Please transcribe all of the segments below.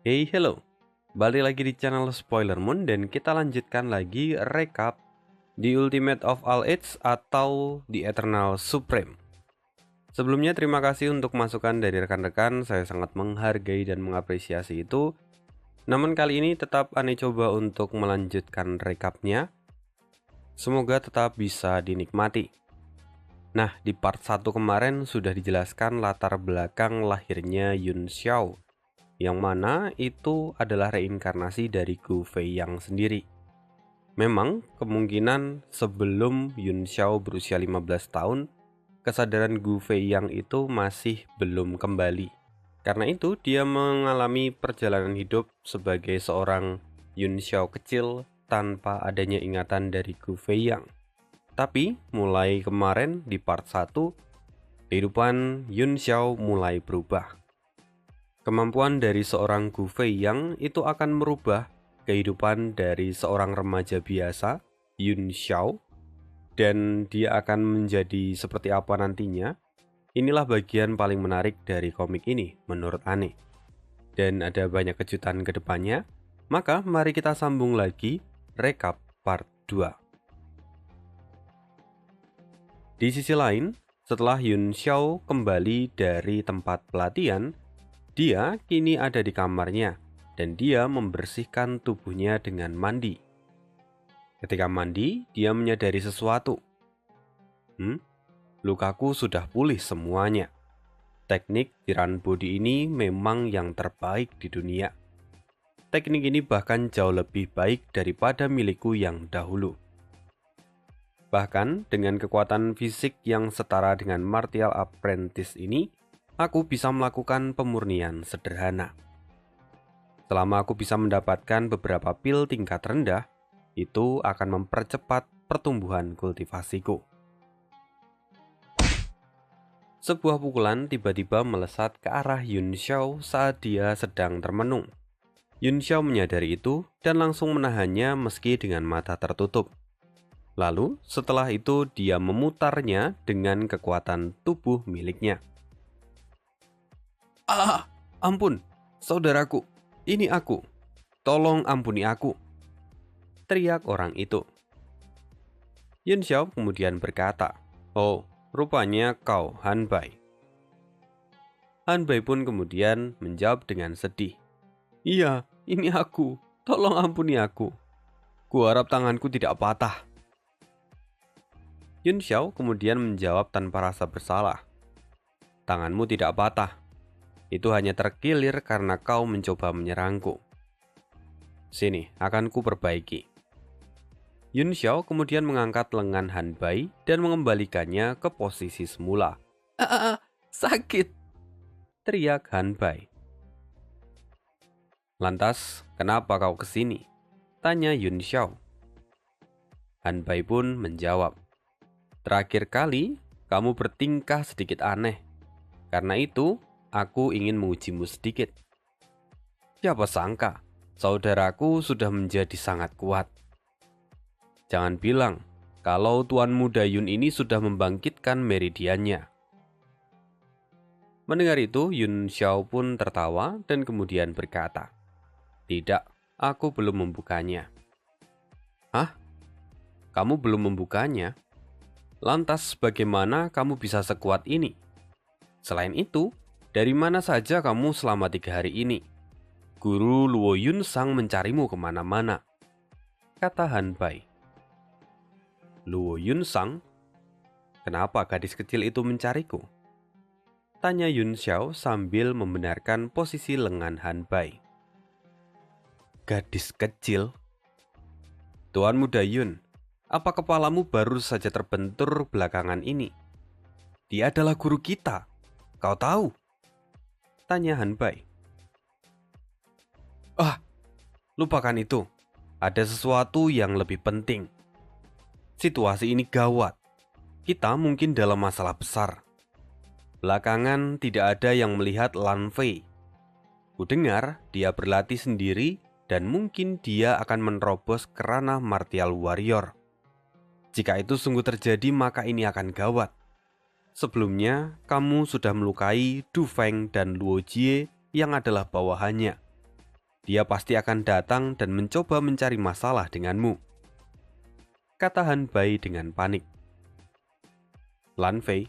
Hey, hello. Balik lagi di channel Spoiler Moon dan kita lanjutkan lagi recap The Ultimate of All Age atau The Eternal Supreme. Sebelumnya terima kasih untuk masukan dari rekan-rekan, saya sangat menghargai dan mengapresiasi itu. Namun kali ini tetap aneh coba untuk melanjutkan recapnya. Semoga tetap bisa dinikmati. Nah, di part 1 kemarin sudah dijelaskan latar belakang lahirnya Yun Xiao, yang mana itu adalah reinkarnasi dari Gu Fei Yang sendiri. Memang kemungkinan sebelum Yun Xiao berusia 15 tahun, kesadaran Gu Fei Yang itu masih belum kembali. Karena itu dia mengalami perjalanan hidup sebagai seorang Yun Xiao kecil tanpa adanya ingatan dari Gu Fei Yang. Tapi mulai kemarin di part 1, kehidupan Yun Xiao mulai berubah. Kemampuan dari seorang Gu Fei Yang itu akan merubah kehidupan dari seorang remaja biasa, Yun Xiao, dan dia akan menjadi seperti apa nantinya. Inilah bagian paling menarik dari komik ini menurut Ane. Dan ada banyak kejutan ke depannya, maka mari kita sambung lagi recap part 2. Di sisi lain, setelah Yun Xiao kembali dari tempat pelatihan, dia kini ada di kamarnya dan dia membersihkan tubuhnya dengan mandi. Ketika mandi, dia menyadari sesuatu. Lukaku sudah pulih semuanya. Teknik tiran body ini memang yang terbaik di dunia. Teknik ini bahkan jauh lebih baik daripada milikku yang dahulu. Bahkan dengan kekuatan fisik yang setara dengan Martial Apprentice ini, aku bisa melakukan pemurnian sederhana. Selama aku bisa mendapatkan beberapa pil tingkat rendah, itu akan mempercepat pertumbuhan kultivasiku. Sebuah pukulan tiba-tiba melesat ke arah Yun Xiao saat dia sedang termenung. Yun Xiao menyadari itu dan langsung menahannya meski dengan mata tertutup. Lalu setelah itu dia memutarnya dengan kekuatan tubuh miliknya. "Ah, ampun, saudaraku, ini aku. Tolong ampuni aku," teriak orang itu. Yun Xiao kemudian berkata, "Oh, rupanya kau Han Bai." Han Bai pun kemudian menjawab dengan sedih, "Iya, ini aku. Tolong ampuni aku. Kuharap tanganku tidak patah." Yun Xiao kemudian menjawab tanpa rasa bersalah, "Tanganmu tidak patah. Itu hanya terkilir karena kau mencoba menyerangku. Sini, akan ku perbaiki." Yun Xiao kemudian mengangkat lengan Han Bai dan mengembalikannya ke posisi semula. Sakit!" teriak Han Bai. "Lantas, kenapa kau kesini?" tanya Yun Xiao. Han Bai pun menjawab, "Terakhir kali, kamu bertingkah sedikit aneh. Karena itu, aku ingin mengujimu sedikit." Siapa sangka, saudaraku sudah menjadi sangat kuat. Jangan bilang kalau Tuan Muda Yun ini sudah membangkitkan meridiannya. Mendengar itu, Yun Xiao pun tertawa dan kemudian berkata, "Tidak, aku belum membukanya." "Hah? Kamu belum membukanya? Lantas bagaimana kamu bisa sekuat ini? Selain itu, dari mana saja kamu selama 3 hari ini? Guru Luo Yun Sang mencarimu kemana-mana," kata Han Bai. "Luo Yun Sang? Kenapa gadis kecil itu mencariku?" tanya Yun Xiao sambil membenarkan posisi lengan Han Bai. "Gadis kecil? Tuan Muda Yun, apa kepalamu baru saja terbentur belakangan ini? Dia adalah guru kita, kau tahu?" tanya Han Bai. "Ah, lupakan itu. Ada sesuatu yang lebih penting. Situasi ini gawat. Kita mungkin dalam masalah besar. Belakangan tidak ada yang melihat Lan Fei. Kudengar dia berlatih sendiri dan mungkin dia akan menerobos ke ranah Martial Warrior. Jika itu sungguh terjadi maka ini akan gawat. Sebelumnya kamu sudah melukai Du Feng dan Luo Jie yang adalah bawahannya. Dia pasti akan datang dan mencoba mencari masalah denganmu, kata Han Bai dengan panik. Lan Fei,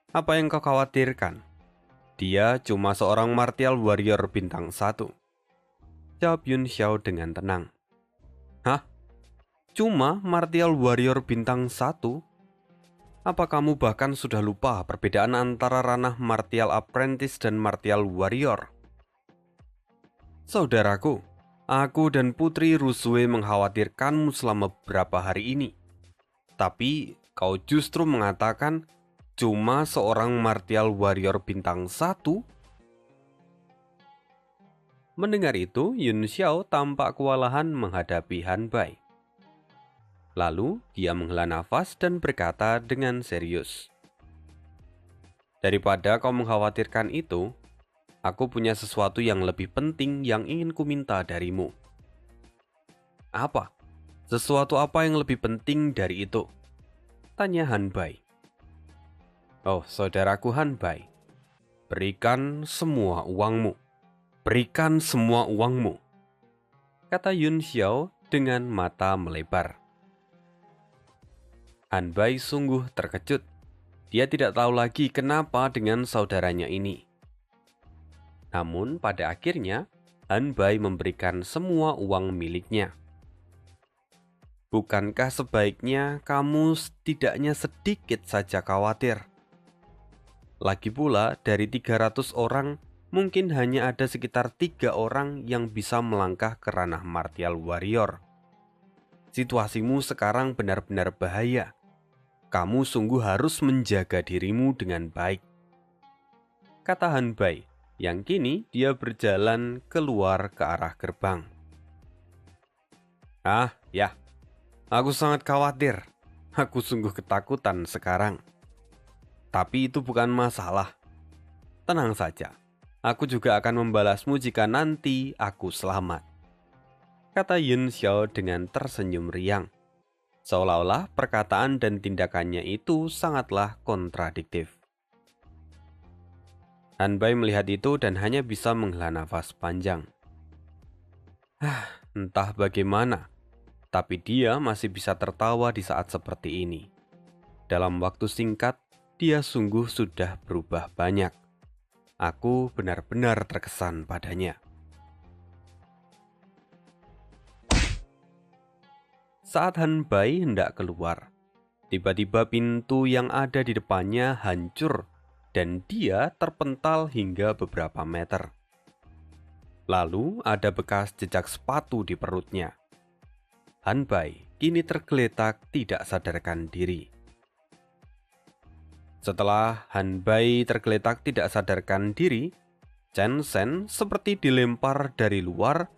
apa yang kau khawatirkan? Dia cuma seorang martial warrior bintang 1, jawab Yun Xiao dengan tenang. Hah? Cuma martial warrior bintang 1? Apa kamu bahkan sudah lupa perbedaan antara ranah martial apprentice dan martial warrior? Saudaraku, aku dan Putri Rusue mengkhawatirkanmu selama beberapa hari ini. Tapi kau justru mengatakan cuma seorang martial warrior bintang 1? Mendengar itu, Yun Xiao tampak kewalahan menghadapi Han Bai. Lalu dia menghela nafas dan berkata dengan serius, daripada kau mengkhawatirkan itu, aku punya sesuatu yang lebih penting yang ingin kuminta darimu. Apa? Sesuatu apa yang lebih penting dari itu? Tanya Han Bai. Oh, saudaraku Han Bai, berikan semua uangmu. Berikan semua uangmu, kata Yun Xiao dengan mata melebar. Han Bai sungguh terkejut. Dia tidak tahu lagi kenapa dengan saudaranya ini. Namun pada akhirnya, Han Bai memberikan semua uang miliknya. Bukankah sebaiknya kamu setidaknya sedikit saja khawatir? Lagi pula dari 300 orang, mungkin hanya ada sekitar 3 orang yang bisa melangkah ke ranah martial warrior. Situasimu sekarang benar-benar bahaya. Kamu sungguh harus menjaga dirimu dengan baik, kata Han Bai, yang kini dia berjalan keluar ke arah gerbang. Ah, ya, aku sangat khawatir. Aku sungguh ketakutan sekarang. Tapi itu bukan masalah. Tenang saja, aku juga akan membalasmu jika nanti aku selamat, kata Yun Xiao dengan tersenyum riang. Seolah-olah perkataan dan tindakannya itu sangatlah kontradiktif. Han Bai melihat itu dan hanya bisa menghela nafas panjang. Entah bagaimana, tapi dia masih bisa tertawa di saat seperti ini. Dalam waktu singkat, dia sungguh sudah berubah banyak. Aku benar-benar terkesan padanya. Saat Han Bai hendak keluar, tiba-tiba pintu yang ada di depannya hancur dan dia terpental hingga beberapa meter. Lalu ada bekas jejak sepatu di perutnya. Han Bai kini tergeletak tidak sadarkan diri. Setelah Han Bai tergeletak tidak sadarkan diri, Chen Shen seperti dilempar dari luar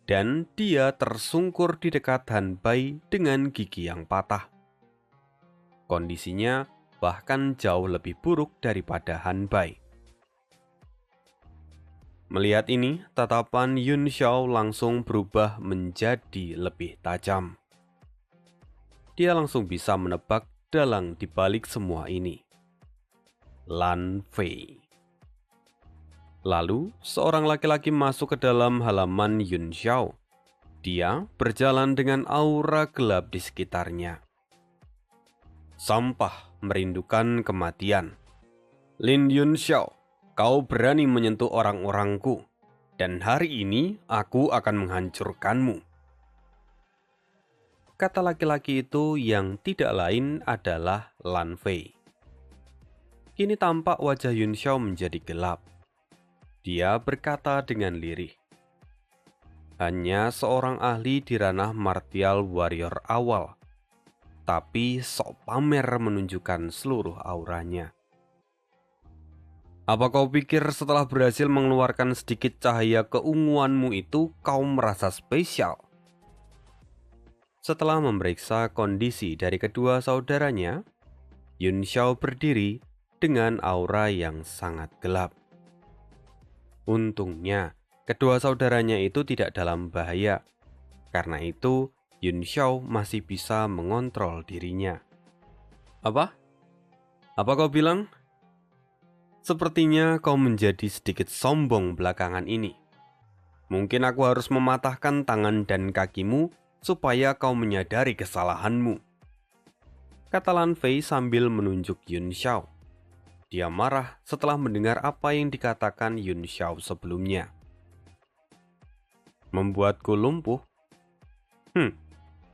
dan dia tersungkur di dekat Han Bai dengan gigi yang patah. Kondisinya bahkan jauh lebih buruk daripada Han Bai. Melihat ini, tatapan Yun Xiao langsung berubah menjadi lebih tajam. Dia langsung bisa menebak dalang di balik semua ini. Lan Fei. Lalu, seorang laki-laki masuk ke dalam halaman Yun Xiao. Dia berjalan dengan aura gelap di sekitarnya. Sampah merindukan kematian. Lin Yun Xiao, kau berani menyentuh orang-orangku, dan hari ini aku akan menghancurkanmu, kata laki-laki itu yang tidak lain adalah Lan Fei. Kini tampak wajah Yun Xiao menjadi gelap. Dia berkata dengan lirih, hanya seorang ahli di ranah martial warrior awal, tapi sok pamer menunjukkan seluruh auranya. Apa kau pikir setelah berhasil mengeluarkan sedikit cahaya keunguanmu itu kau merasa spesial? Setelah memeriksa kondisi dari kedua saudaranya, Yun Xiao berdiri dengan aura yang sangat gelap. Untungnya, kedua saudaranya itu tidak dalam bahaya. Karena itu, Yun Xiao masih bisa mengontrol dirinya. Apa? Apa kau bilang? Sepertinya kau menjadi sedikit sombong belakangan ini. Mungkin aku harus mematahkan tangan dan kakimu supaya kau menyadari kesalahanmu, kata Lan Fei sambil menunjuk Yun Xiao. Dia marah setelah mendengar apa yang dikatakan Yun Xiao sebelumnya. Membuatku lumpuh?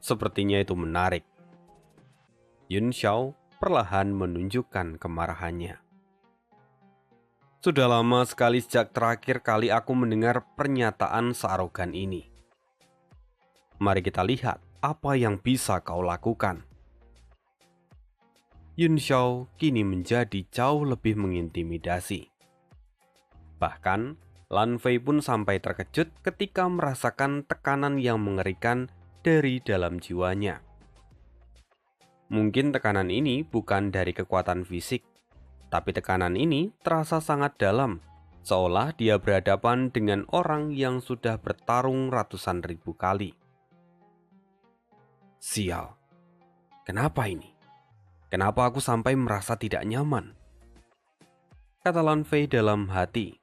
Sepertinya itu menarik. Yun Xiao perlahan menunjukkan kemarahannya. Sudah lama sekali sejak terakhir kali aku mendengar pernyataan searogan ini. Mari kita lihat apa yang bisa kau lakukan. Yun Xiao kini menjadi jauh lebih mengintimidasi. Bahkan, Lan Fei pun sampai terkejut ketika merasakan tekanan yang mengerikan dari dalam jiwanya. Mungkin tekanan ini bukan dari kekuatan fisik, tapi tekanan ini terasa sangat dalam, seolah dia berhadapan dengan orang yang sudah bertarung ratusan ribu kali. Sial, kenapa ini? Kenapa aku sampai merasa tidak nyaman? Kata Lan Fei dalam hati.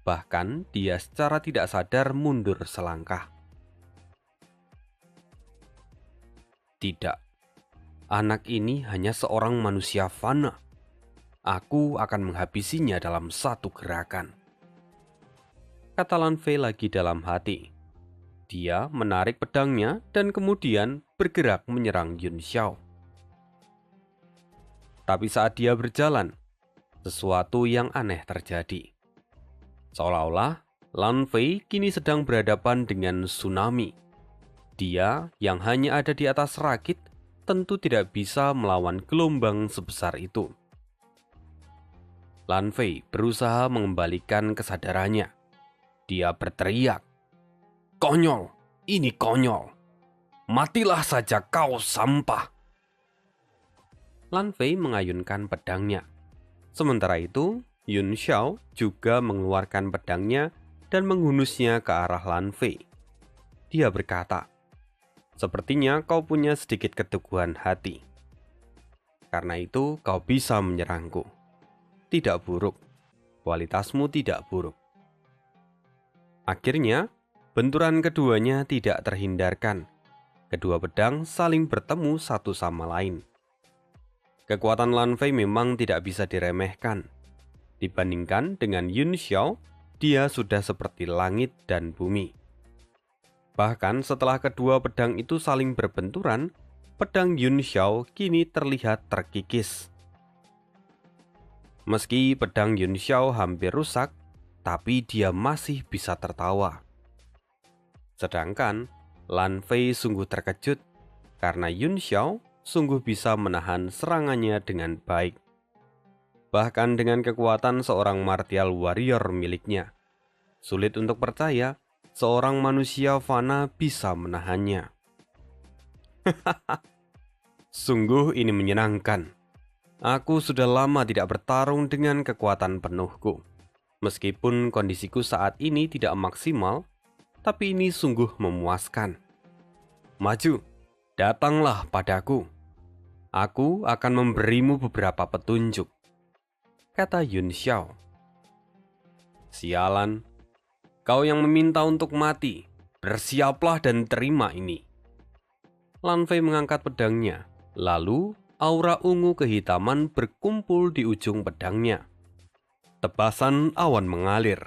Bahkan dia secara tidak sadar mundur selangkah. Tidak, anak ini hanya seorang manusia fana. Aku akan menghabisinya dalam satu gerakan, kata Lan Fei lagi dalam hati. Dia menarik pedangnya dan kemudian bergerak menyerang Yun Xiao. Tapi saat dia berjalan, sesuatu yang aneh terjadi. Seolah-olah Lan Fei kini sedang berhadapan dengan tsunami. Dia yang hanya ada di atas rakit tentu tidak bisa melawan gelombang sebesar itu. Lan Fei berusaha mengembalikan kesadarannya. Dia berteriak, "Konyol, ini konyol. Matilah saja kau sampah." Lan Fei mengayunkan pedangnya. Sementara itu, Yun Xiao juga mengeluarkan pedangnya dan menghunusnya ke arah Lan Fei. Dia berkata, "Sepertinya kau punya sedikit keteguhan hati. Karena itu kau bisa menyerangku. Tidak buruk, kualitasmu tidak buruk." Akhirnya, benturan keduanya tidak terhindarkan. Kedua pedang saling bertemu satu sama lain. Kekuatan Lan Fei memang tidak bisa diremehkan. Dibandingkan dengan Yun Xiao, dia sudah seperti langit dan bumi. Bahkan setelah kedua pedang itu saling berbenturan, pedang Yun Xiao kini terlihat terkikis. Meski pedang Yun Xiao hampir rusak, tapi dia masih bisa tertawa. Sedangkan Lan Fei sungguh terkejut karena Yun Xiao sungguh bisa menahan serangannya dengan baik. Bahkan dengan kekuatan seorang martial warrior miliknya, sulit untuk percaya seorang manusia fana bisa menahannya. Sungguh ini menyenangkan. Aku sudah lama tidak bertarung dengan kekuatan penuhku. Meskipun kondisiku saat ini tidak maksimal, tapi ini sungguh memuaskan. Maju, datanglah padaku. Aku akan memberimu beberapa petunjuk, kata Yun Xiao. Sialan, kau yang meminta untuk mati, bersiaplah dan terima ini. Lan Fei mengangkat pedangnya, lalu aura ungu kehitaman berkumpul di ujung pedangnya. Tebasan awan mengalir.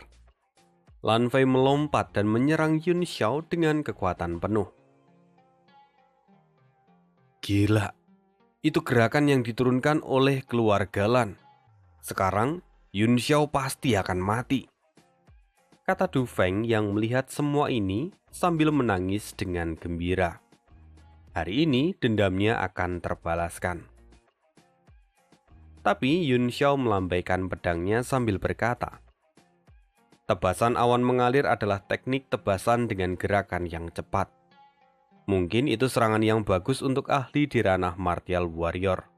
Lan Fei melompat dan menyerang Yun Xiao dengan kekuatan penuh. Gila, itu gerakan yang diturunkan oleh keluarga Lan. Sekarang Yun Xiao pasti akan mati, kata Du Feng yang melihat semua ini sambil menangis dengan gembira. Hari ini dendamnya akan terbalaskan. Tapi Yun Xiao melambaikan pedangnya sambil berkata, tebasan awan mengalir adalah teknik tebasan dengan gerakan yang cepat. Mungkin itu serangan yang bagus untuk ahli di ranah martial warrior.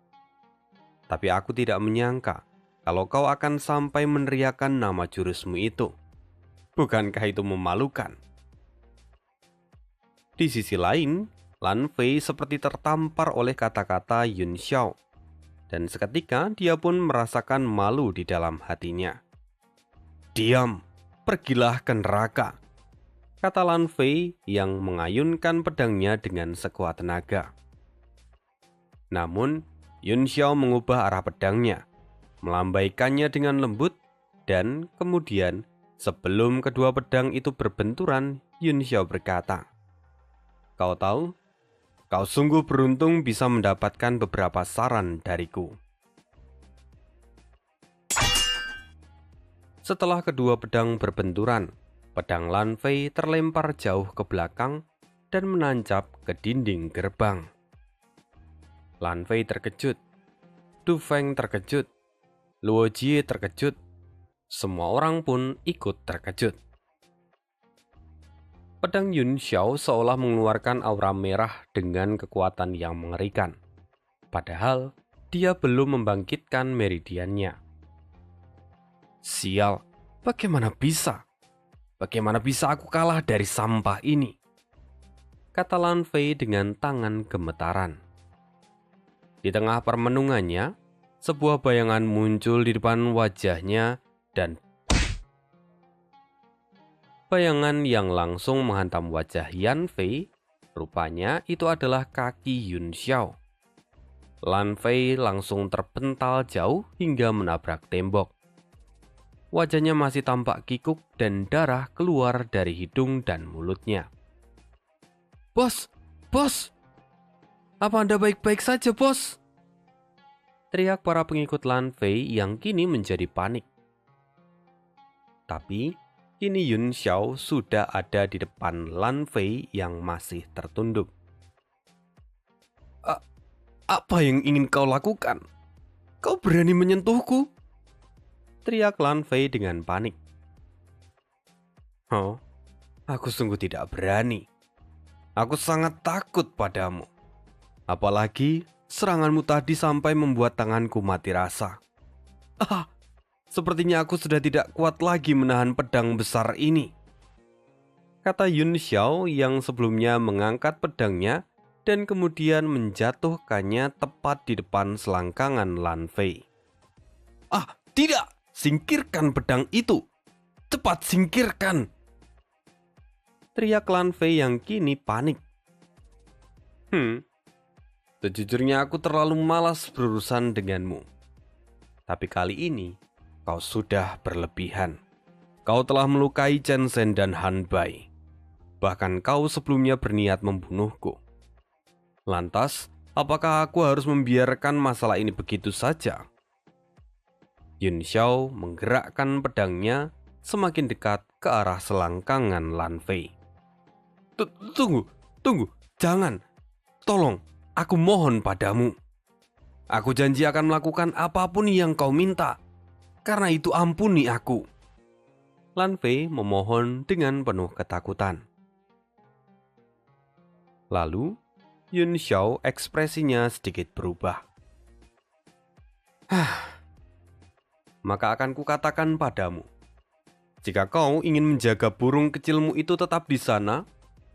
Tapi aku tidak menyangka kalau kau akan sampai meneriakkan nama jurusmu itu. Bukankah itu memalukan? Di sisi lain, Lan Fei seperti tertampar oleh kata-kata Yun Xiao. Dan seketika dia pun merasakan malu di dalam hatinya. Diam, pergilah ke neraka. kata Lan Fei yang mengayunkan pedangnya dengan sekuat tenaga. Namun, Yun Xiao mengubah arah pedangnya, melambaikannya dengan lembut, dan kemudian sebelum kedua pedang itu berbenturan, Yun Xiao berkata, "Kau tahu, kau sungguh beruntung bisa mendapatkan beberapa saran dariku." Setelah kedua pedang berbenturan, pedang Lan Fei terlempar jauh ke belakang dan menancap ke dinding gerbang. Lan Fei terkejut, Du Feng terkejut, Luo Jie terkejut, semua orang pun ikut terkejut. Pedang Yun Xiao seolah mengeluarkan aura merah dengan kekuatan yang mengerikan. Padahal, dia belum membangkitkan meridiannya. Sial, bagaimana bisa? Bagaimana bisa aku kalah dari sampah ini? Kata Lan Fei dengan tangan gemetaran. Di tengah permenungannya, sebuah bayangan muncul di depan wajahnya dan bayangan yang langsung menghantam wajah Yan Fei, rupanya itu adalah kaki Yun Xiao. Lan Fei langsung terpental jauh hingga menabrak tembok. Wajahnya masih tampak kikuk dan darah keluar dari hidung dan mulutnya. "Bos! Bos! Apa Anda baik-baik saja, bos?" teriak para pengikut Lan Fei yang kini menjadi panik. Tapi, kini Yun Xiao sudah ada di depan Lan Fei yang masih tertunduk. Apa yang ingin kau lakukan? Kau berani menyentuhku?" teriak Lan Fei dengan panik. "Oh, aku sungguh tidak berani. Aku sangat takut padamu. Apalagi seranganmu tadi sampai membuat tanganku mati rasa. Sepertinya aku sudah tidak kuat lagi menahan pedang besar ini," kata Yun Xiao yang sebelumnya mengangkat pedangnya dan kemudian menjatuhkannya tepat di depan selangkangan Lan Fei. Tidak! Singkirkan pedang itu! Cepat singkirkan!" teriak Lan Fei yang kini panik. Sejujurnya aku terlalu malas berurusan denganmu. Tapi kali ini, kau sudah berlebihan. Kau telah melukai Chen Zhen dan Han Bai. Bahkan kau sebelumnya berniat membunuhku. Lantas, apakah aku harus membiarkan masalah ini begitu saja? Yun Xiao menggerakkan pedangnya semakin dekat ke arah selangkangan Lan Fei. Tunggu, jangan. Tolong, aku mohon padamu. Aku janji akan melakukan apapun yang kau minta. Karena itu ampuni aku. Lan Fei memohon dengan penuh ketakutan. Lalu, Yun Xiao ekspresinya sedikit berubah. Maka akan kukatakan padamu, jika kau ingin menjaga burung kecilmu itu tetap di sana,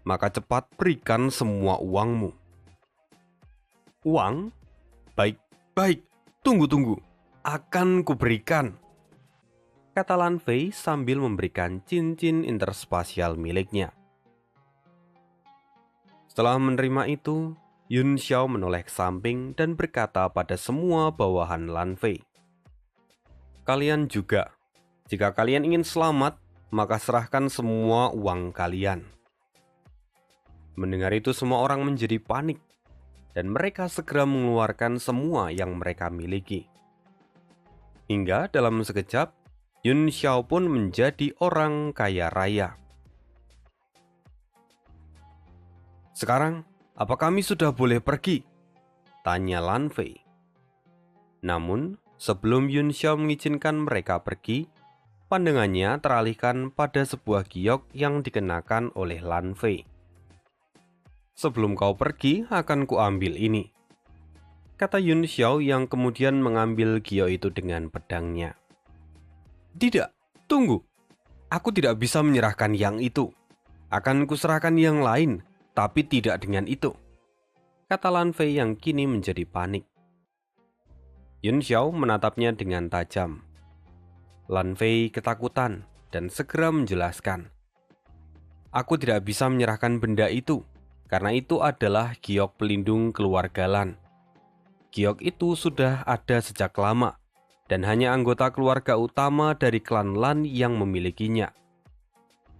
maka cepat berikan semua uangmu. Uang? Baik, tunggu. Akan kuberikan, kata Lan Fei sambil memberikan cincin interspasial miliknya. Setelah menerima itu, Yun Xiao menoleh ke samping dan berkata pada semua bawahan Lan Fei, "Kalian juga, jika kalian ingin selamat, maka serahkan semua uang kalian." Mendengar itu semua orang menjadi panik, dan mereka segera mengeluarkan semua yang mereka miliki. Hingga dalam sekejap, Yun Xiao pun menjadi orang kaya raya. "Sekarang, apa kami sudah boleh pergi?" tanya Lan Fei. Namun, sebelum Yun Xiao mengizinkan mereka pergi, pandangannya teralihkan pada sebuah giok yang dikenakan oleh Lan Fei. "Sebelum kau pergi, akan kuambil ini," kata Yun Xiao yang kemudian mengambil giok itu dengan pedangnya. "Tidak, tunggu. Aku tidak bisa menyerahkan yang itu. Akan kuserahkan yang lain, tapi tidak dengan itu," kata Lan Fei yang kini menjadi panik. Yun Xiao menatapnya dengan tajam. Lan Fei ketakutan dan segera menjelaskan, Aku tidak bisa menyerahkan benda itu, karena itu adalah giok pelindung keluarga Lan. Giok itu sudah ada sejak lama, dan hanya anggota keluarga utama dari klan Lan yang memilikinya.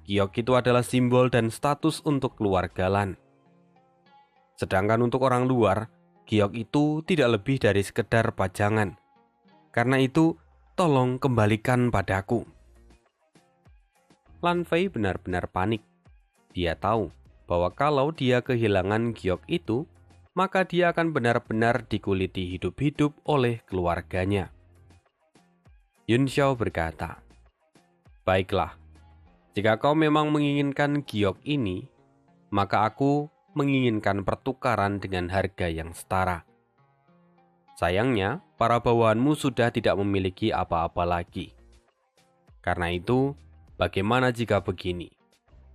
Giok itu adalah simbol dan status untuk keluarga Lan. Sedangkan untuk orang luar, giok itu tidak lebih dari sekedar pajangan. Karena itu, tolong kembalikan padaku. Lan Fei benar-benar panik. Dia tahu bahwa kalau dia kehilangan giok itu, maka dia akan benar-benar dikuliti hidup-hidup oleh keluarganya. Yun Xiao berkata, "Baiklah, jika kau memang menginginkan giok ini, maka aku menginginkan pertukaran dengan harga yang setara. Sayangnya, para bawahanmu sudah tidak memiliki apa-apa lagi. Karena itu, bagaimana jika begini?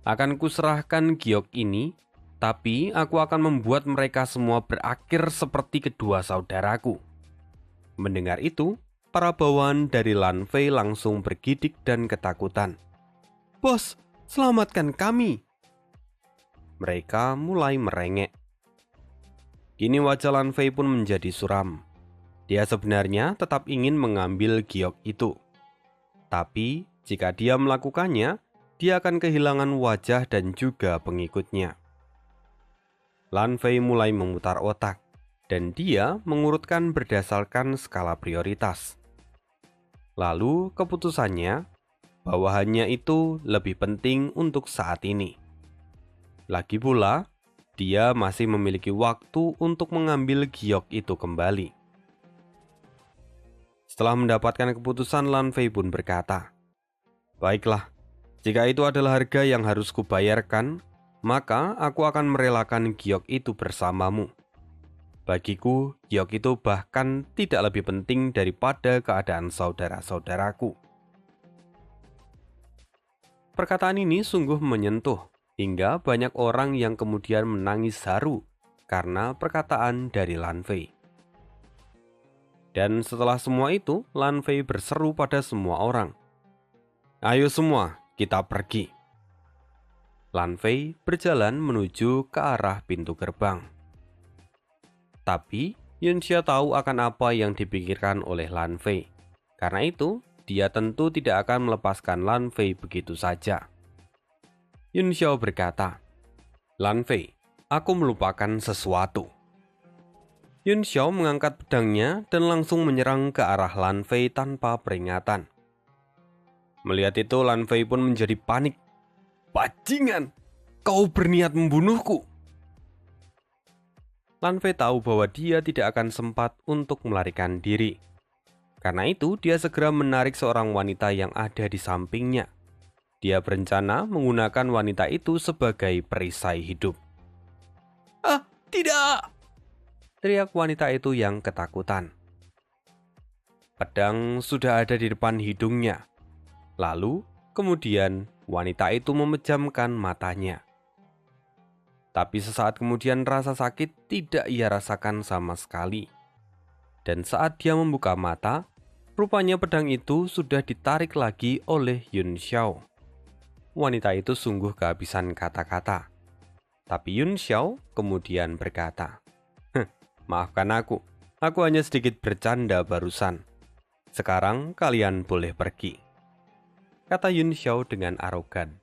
Akan kuserahkan giok ini, tapi aku akan membuat mereka semua berakhir seperti kedua saudaraku." Mendengar itu, para bawahan dari Lan Fei langsung bergidik dan ketakutan. "Bos, selamatkan kami!" Mereka mulai merengek. Kini wajah Lan Fei pun menjadi suram. Dia sebenarnya tetap ingin mengambil giok itu. Tapi, jika dia melakukannya, dia akan kehilangan wajah dan juga pengikutnya. Lan Fei mulai memutar otak, dan dia mengurutkan berdasarkan skala prioritas. Lalu keputusannya, bawahannya itu lebih penting untuk saat ini. Lagi pula, dia masih memiliki waktu untuk mengambil giok itu kembali. Setelah mendapatkan keputusan, Lan Fei pun berkata, "Baiklah, jika itu adalah harga yang harus kubayarkan, maka aku akan merelakan giok itu bersamamu. Bagiku, giok itu bahkan tidak lebih penting daripada keadaan saudara-saudaraku." Perkataan ini sungguh menyentuh, hingga banyak orang yang kemudian menangis haru karena perkataan dari Lan Fei. Dan setelah semua itu, Lan Fei berseru pada semua orang, "Ayo semua, kita pergi." Lan Fei berjalan menuju ke arah pintu gerbang. Tapi, Yun Xiao tahu akan apa yang dipikirkan oleh Lan Fei. Karena itu, dia tentu tidak akan melepaskan Lan Fei begitu saja. Yun Xiao berkata, "Lan Fei, aku melupakan sesuatu." Yun Xiao mengangkat pedangnya dan langsung menyerang ke arah Lan Fei tanpa peringatan. Melihat itu, Lan Fei pun menjadi panik. "Bajingan, kau berniat membunuhku!" Lan Fei tahu bahwa dia tidak akan sempat untuk melarikan diri. Karena itu, dia segera menarik seorang wanita yang ada di sampingnya. Dia berencana menggunakan wanita itu sebagai perisai hidup. "Ah, tidak!" teriak wanita itu yang ketakutan. Pedang sudah ada di depan hidungnya. Lalu, kemudian wanita itu memejamkan matanya. Tapi sesaat kemudian rasa sakit tidak ia rasakan sama sekali. Dan saat dia membuka mata, rupanya pedang itu sudah ditarik lagi oleh Yun Xiao. Wanita itu sungguh kehabisan kata-kata. Tapi Yun Xiao kemudian berkata, "Maafkan aku hanya sedikit bercanda barusan. Sekarang kalian boleh pergi," kata Yun Xiao dengan arogan.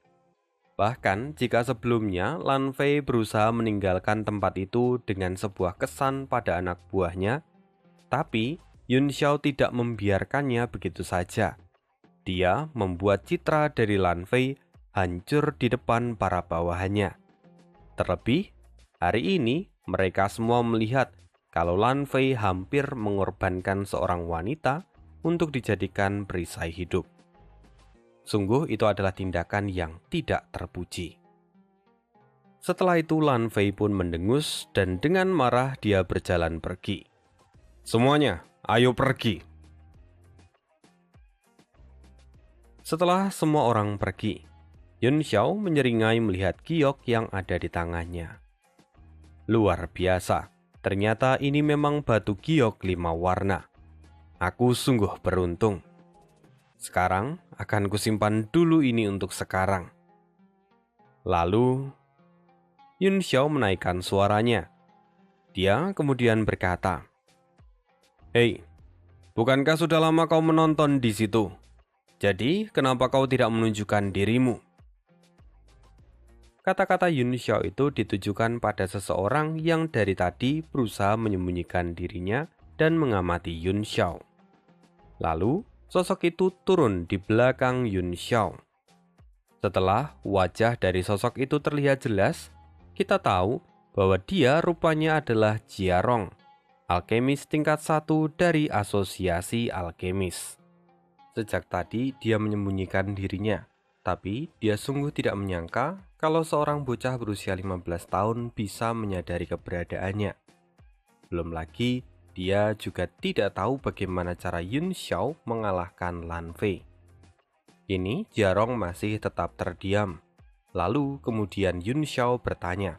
Bahkan jika sebelumnya Lan Fei berusaha meninggalkan tempat itu dengan sebuah kesan pada anak buahnya, tapi Yun Xiao tidak membiarkannya begitu saja. Dia membuat citra dari Lan Fei hancur di depan para bawahannya. Terlebih, hari ini mereka semua melihat kalau Lan Fei hampir mengorbankan seorang wanita untuk dijadikan perisai hidup. Sungguh itu adalah tindakan yang tidak terpuji. Setelah itu Lan Fei pun mendengus dan dengan marah dia berjalan pergi. "Semuanya, ayo pergi." Setelah semua orang pergi, Yun Xiao menyeringai melihat giok yang ada di tangannya. Luar biasa, ternyata ini memang batu giok 5 warna. Aku sungguh beruntung. Sekarang akan kusimpan dulu ini untuk sekarang. Lalu, Yun Xiao menaikkan suaranya. Dia kemudian berkata, "Hei, bukankah sudah lama kau menonton di situ? Jadi, kenapa kau tidak menunjukkan dirimu?" Kata-kata Yun Xiao itu ditujukan pada seseorang yang dari tadi berusaha menyembunyikan dirinya dan mengamati Yun Xiao. Lalu, sosok itu turun di belakang Yun Xiao. Setelah wajah dari sosok itu terlihat jelas, kita tahu bahwa dia rupanya adalah Jiarong, alkemis tingkat 1 dari Asosiasi Alkemis. Sejak tadi dia menyembunyikan dirinya, tapi dia sungguh tidak menyangka kalau seorang bocah berusia 15 tahun bisa menyadari keberadaannya. Belum lagi, dia juga tidak tahu bagaimana cara Yun Xiao mengalahkan Lan Fei. Kini Jiarong masih tetap terdiam. Lalu kemudian Yun Xiao bertanya,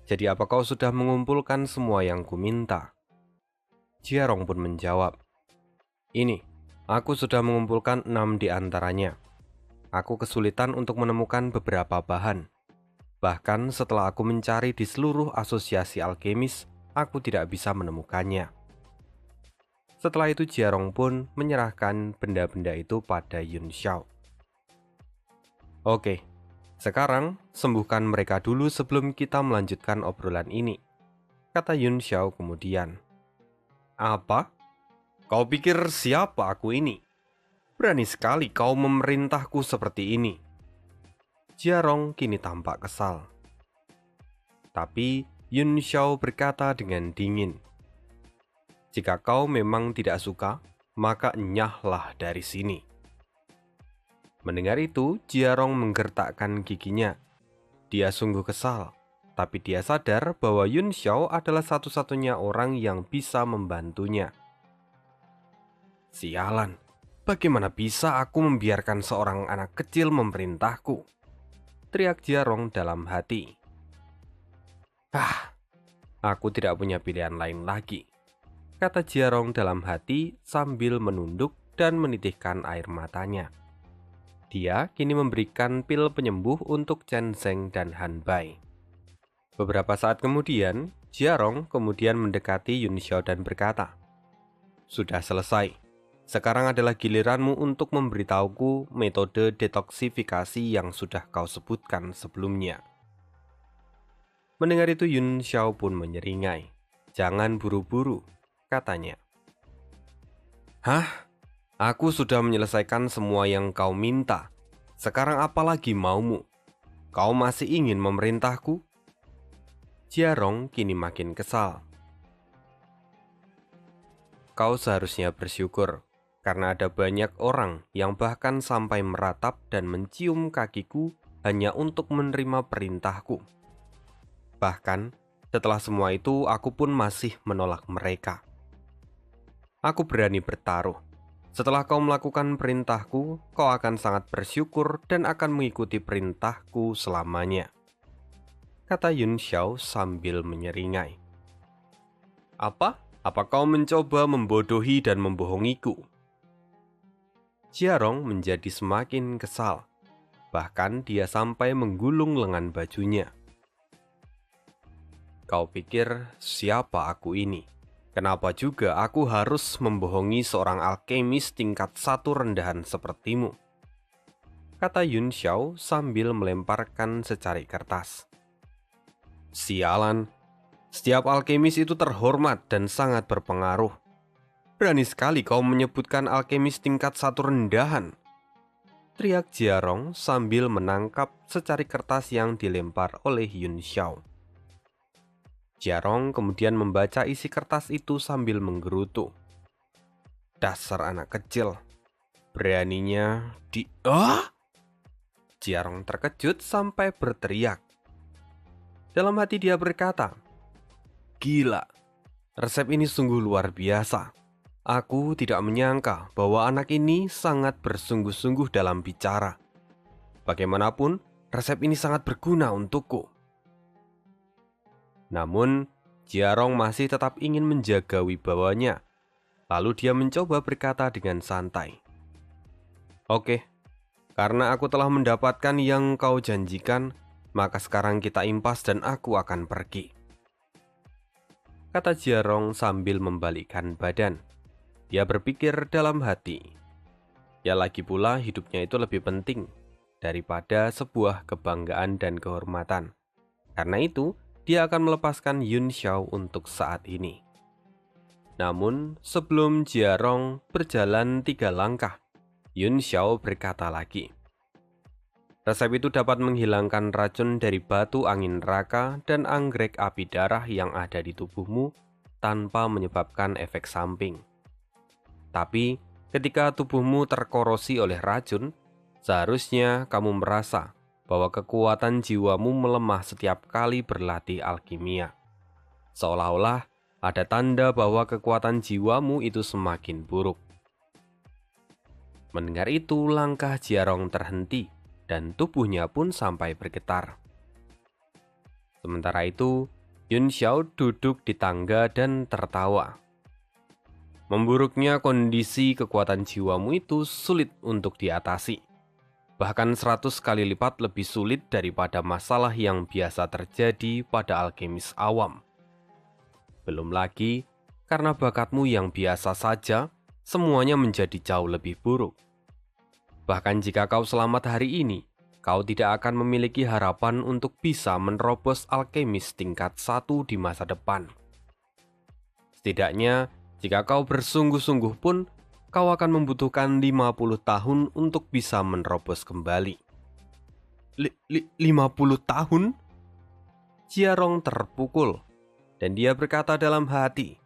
"Jadi apa kau sudah mengumpulkan semua yang kuminta?" Jiarong pun menjawab, "Ini, aku sudah mengumpulkan 6 di antaranya. Aku kesulitan untuk menemukan beberapa bahan. Bahkan setelah aku mencari di seluruh asosiasi alkemis, aku tidak bisa menemukannya." Setelah itu Jiarong pun menyerahkan benda-benda itu pada Yun Xiao. "Oke, sekarang sembuhkan mereka dulu sebelum kita melanjutkan obrolan ini," kata Yun Xiao kemudian. "Apa? Kau pikir siapa aku ini? Berani sekali kau memerintahku seperti ini." Jiarong kini tampak kesal. Tapi Yun Xiao berkata dengan dingin, "Jika kau memang tidak suka, maka enyahlah dari sini." Mendengar itu, Jiarong menggertakkan giginya. Dia sungguh kesal, tapi dia sadar bahwa Yun Xiao adalah satu-satunya orang yang bisa membantunya. "Sialan, bagaimana bisa aku membiarkan seorang anak kecil memerintahku?" teriak Jiarong dalam hati. Aku tidak punya pilihan lain lagi," kata Jiarong dalam hati sambil menunduk dan menitihkan air matanya. Dia kini memberikan pil penyembuh untuk Chen Zeng dan Han Bai. Beberapa saat kemudian, Jiarong kemudian mendekati Yun Xiao dan berkata, "Sudah selesai. Sekarang adalah giliranmu untuk memberitahuku metode detoksifikasi yang sudah kau sebutkan sebelumnya." Mendengar itu Yun Xiao pun menyeringai. "Jangan buru-buru," katanya. "Hah? Aku sudah menyelesaikan semua yang kau minta. Sekarang apa lagi maumu? Kau masih ingin memerintahku?" Jiarong kini makin kesal. "Kau seharusnya bersyukur, karena ada banyak orang yang bahkan sampai meratap dan mencium kakiku hanya untuk menerima perintahku. Bahkan, setelah semua itu aku pun masih menolak mereka. Aku berani bertaruh. Setelah kau melakukan perintahku, kau akan sangat bersyukur dan akan mengikuti perintahku selamanya," kata Yun Xiao sambil menyeringai. Apa kau mencoba membodohi dan membohongiku?" Jiarong menjadi semakin kesal. Bahkan dia sampai menggulung lengan bajunya. "Kau pikir siapa aku ini? Kenapa juga aku harus membohongi seorang alkemis tingkat 1 rendahan sepertimu?" kata Yun Xiao sambil melemparkan secari kertas. "Sialan, setiap alkemis itu terhormat dan sangat berpengaruh. Berani sekali kau menyebutkan alkemis tingkat 1 rendahan," teriak Jiarong sambil menangkap secari kertas yang dilempar oleh Yun Xiao. Jiarong kemudian membaca isi kertas itu sambil menggerutu. "Dasar anak kecil, beraninya di..." Jiarong terkejut sampai berteriak. Dalam hati dia berkata, "Gila, resep ini sungguh luar biasa. Aku tidak menyangka bahwa anak ini sangat bersungguh-sungguh dalam bicara. Bagaimanapun, resep ini sangat berguna untukku." Namun, Jiarong masih tetap ingin menjaga wibawanya. Lalu dia mencoba berkata dengan santai, "Oke, Karena aku telah mendapatkan yang kau janjikan, maka sekarang kita impas dan aku akan pergi," kata Jiarong sambil membalikkan badan. Dia berpikir dalam hati, ya lagi pula hidupnya itu lebih penting daripada sebuah kebanggaan dan kehormatan. Karena itu, dia akan melepaskan Yun Xiao untuk saat ini. Namun, sebelum Jiarong berjalan 3 langkah, Yun Xiao berkata lagi, "Resep itu dapat menghilangkan racun dari batu angin neraka dan anggrek api darah yang ada di tubuhmu tanpa menyebabkan efek samping. Tapi, ketika tubuhmu terkorosi oleh racun, seharusnya kamu merasa bahwa kekuatan jiwamu melemah setiap kali berlatih alkimia. Seolah-olah ada tanda bahwa kekuatan jiwamu itu semakin buruk." Mendengar itu, langkah Jiarong terhenti dan tubuhnya pun sampai bergetar. Sementara itu, Yun Xiao duduk di tangga dan tertawa. Memburuknya kondisi kekuatan jiwamu itu sulit untuk diatasi. Bahkan 100 kali lipat lebih sulit daripada masalah yang biasa terjadi pada alkemis awam. Belum lagi, karena bakatmu yang biasa saja, semuanya menjadi jauh lebih buruk. Bahkan jika kau selamat hari ini, kau tidak akan memiliki harapan untuk bisa menerobos alkemis tingkat 1 di masa depan. Setidaknya, jika kau bersungguh-sungguh pun, kau akan membutuhkan 50 tahun untuk bisa menerobos kembali. 50 tahun? Jiarong terpukul, dan dia berkata dalam hati,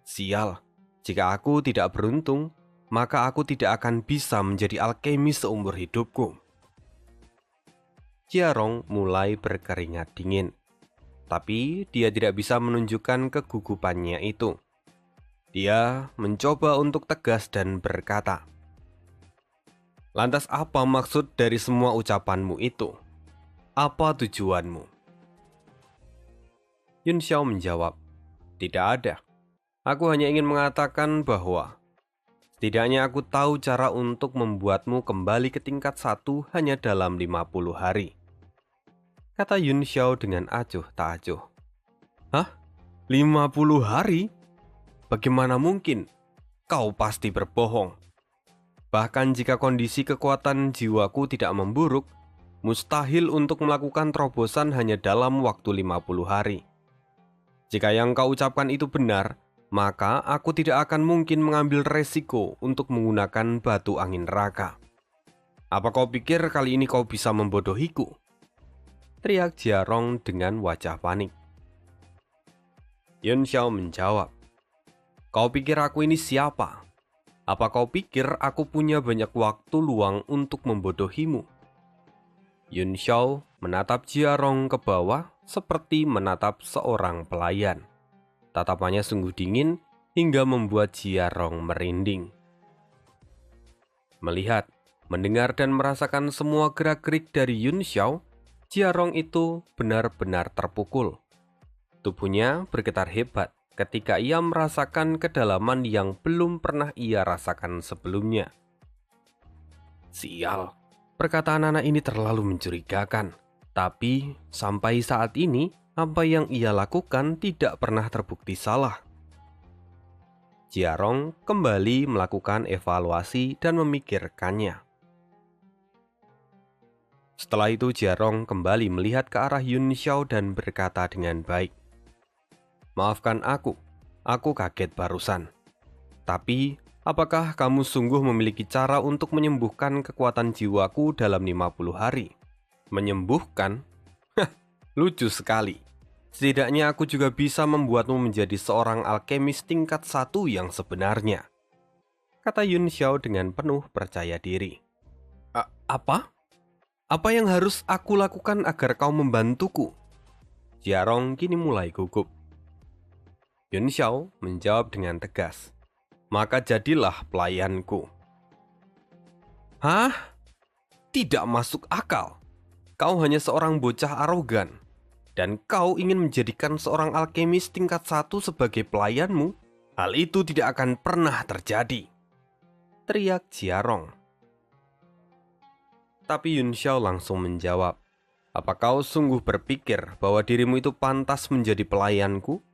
"Sial, jika aku tidak beruntung, maka aku tidak akan bisa menjadi alkemis seumur hidupku." Jiarong mulai berkeringat dingin, tapi dia tidak bisa menunjukkan kegugupannya itu. Dia mencoba untuk tegas dan berkata, "Lantas apa maksud dari semua ucapanmu itu? Apa tujuanmu?" Yun Xiao menjawab, "Tidak ada. Aku hanya ingin mengatakan bahwa setidaknya aku tahu cara untuk membuatmu kembali ke tingkat 1 hanya dalam 50 hari. Kata Yun Xiao dengan acuh tak acuh. "Hah? 50 hari? Bagaimana mungkin? Kau pasti berbohong. Bahkan jika kondisi kekuatan jiwaku tidak memburuk, mustahil untuk melakukan terobosan hanya dalam waktu 50 hari. Jika yang kau ucapkan itu benar, maka aku tidak akan mungkin mengambil resiko untuk menggunakan batu angin neraka. Apa kau pikir kali ini kau bisa membodohiku?" teriak Jiarong dengan wajah panik. Yun Xiao menjawab, "Kau pikir aku ini siapa? Apa kau pikir aku punya banyak waktu luang untuk membodohimu?" Yun Xiao menatap Jiarong ke bawah seperti menatap seorang pelayan. Tatapannya sungguh dingin hingga membuat Jiarong merinding. Melihat, mendengar dan merasakan semua gerak-gerik dari Yun Xiao, Jiarong itu benar-benar terpukul. Tubuhnya bergetar hebat ketika ia merasakan kedalaman yang belum pernah ia rasakan sebelumnya. Sial, perkataan anak ini terlalu mencurigakan. Tapi sampai saat ini, apa yang ia lakukan tidak pernah terbukti salah. Jiarong kembali melakukan evaluasi dan memikirkannya. Setelah itu Jiarong kembali melihat ke arah Yun Xiao dan berkata dengan baik, "Maafkan aku kaget barusan. Tapi, apakah kamu sungguh memiliki cara untuk menyembuhkan kekuatan jiwaku dalam 50 hari? Menyembuhkan? Hah, lucu sekali. Setidaknya aku juga bisa membuatmu menjadi seorang alkemis tingkat 1 yang sebenarnya," kata Yun Xiao dengan penuh percaya diri. Apa? Apa yang harus aku lakukan agar kau membantuku?" Jiarong kini mulai gugup. Yun Xiao menjawab dengan tegas, "Maka jadilah pelayanku." Hah? Tidak masuk akal. Kau hanya seorang bocah arogan, dan kau ingin menjadikan seorang alkemis tingkat 1 sebagai pelayanmu? Hal itu tidak akan pernah terjadi, teriak Jiarong. Tapi Yun Xiao langsung menjawab, "Apa kau sungguh berpikir bahwa dirimu itu pantas menjadi pelayanku?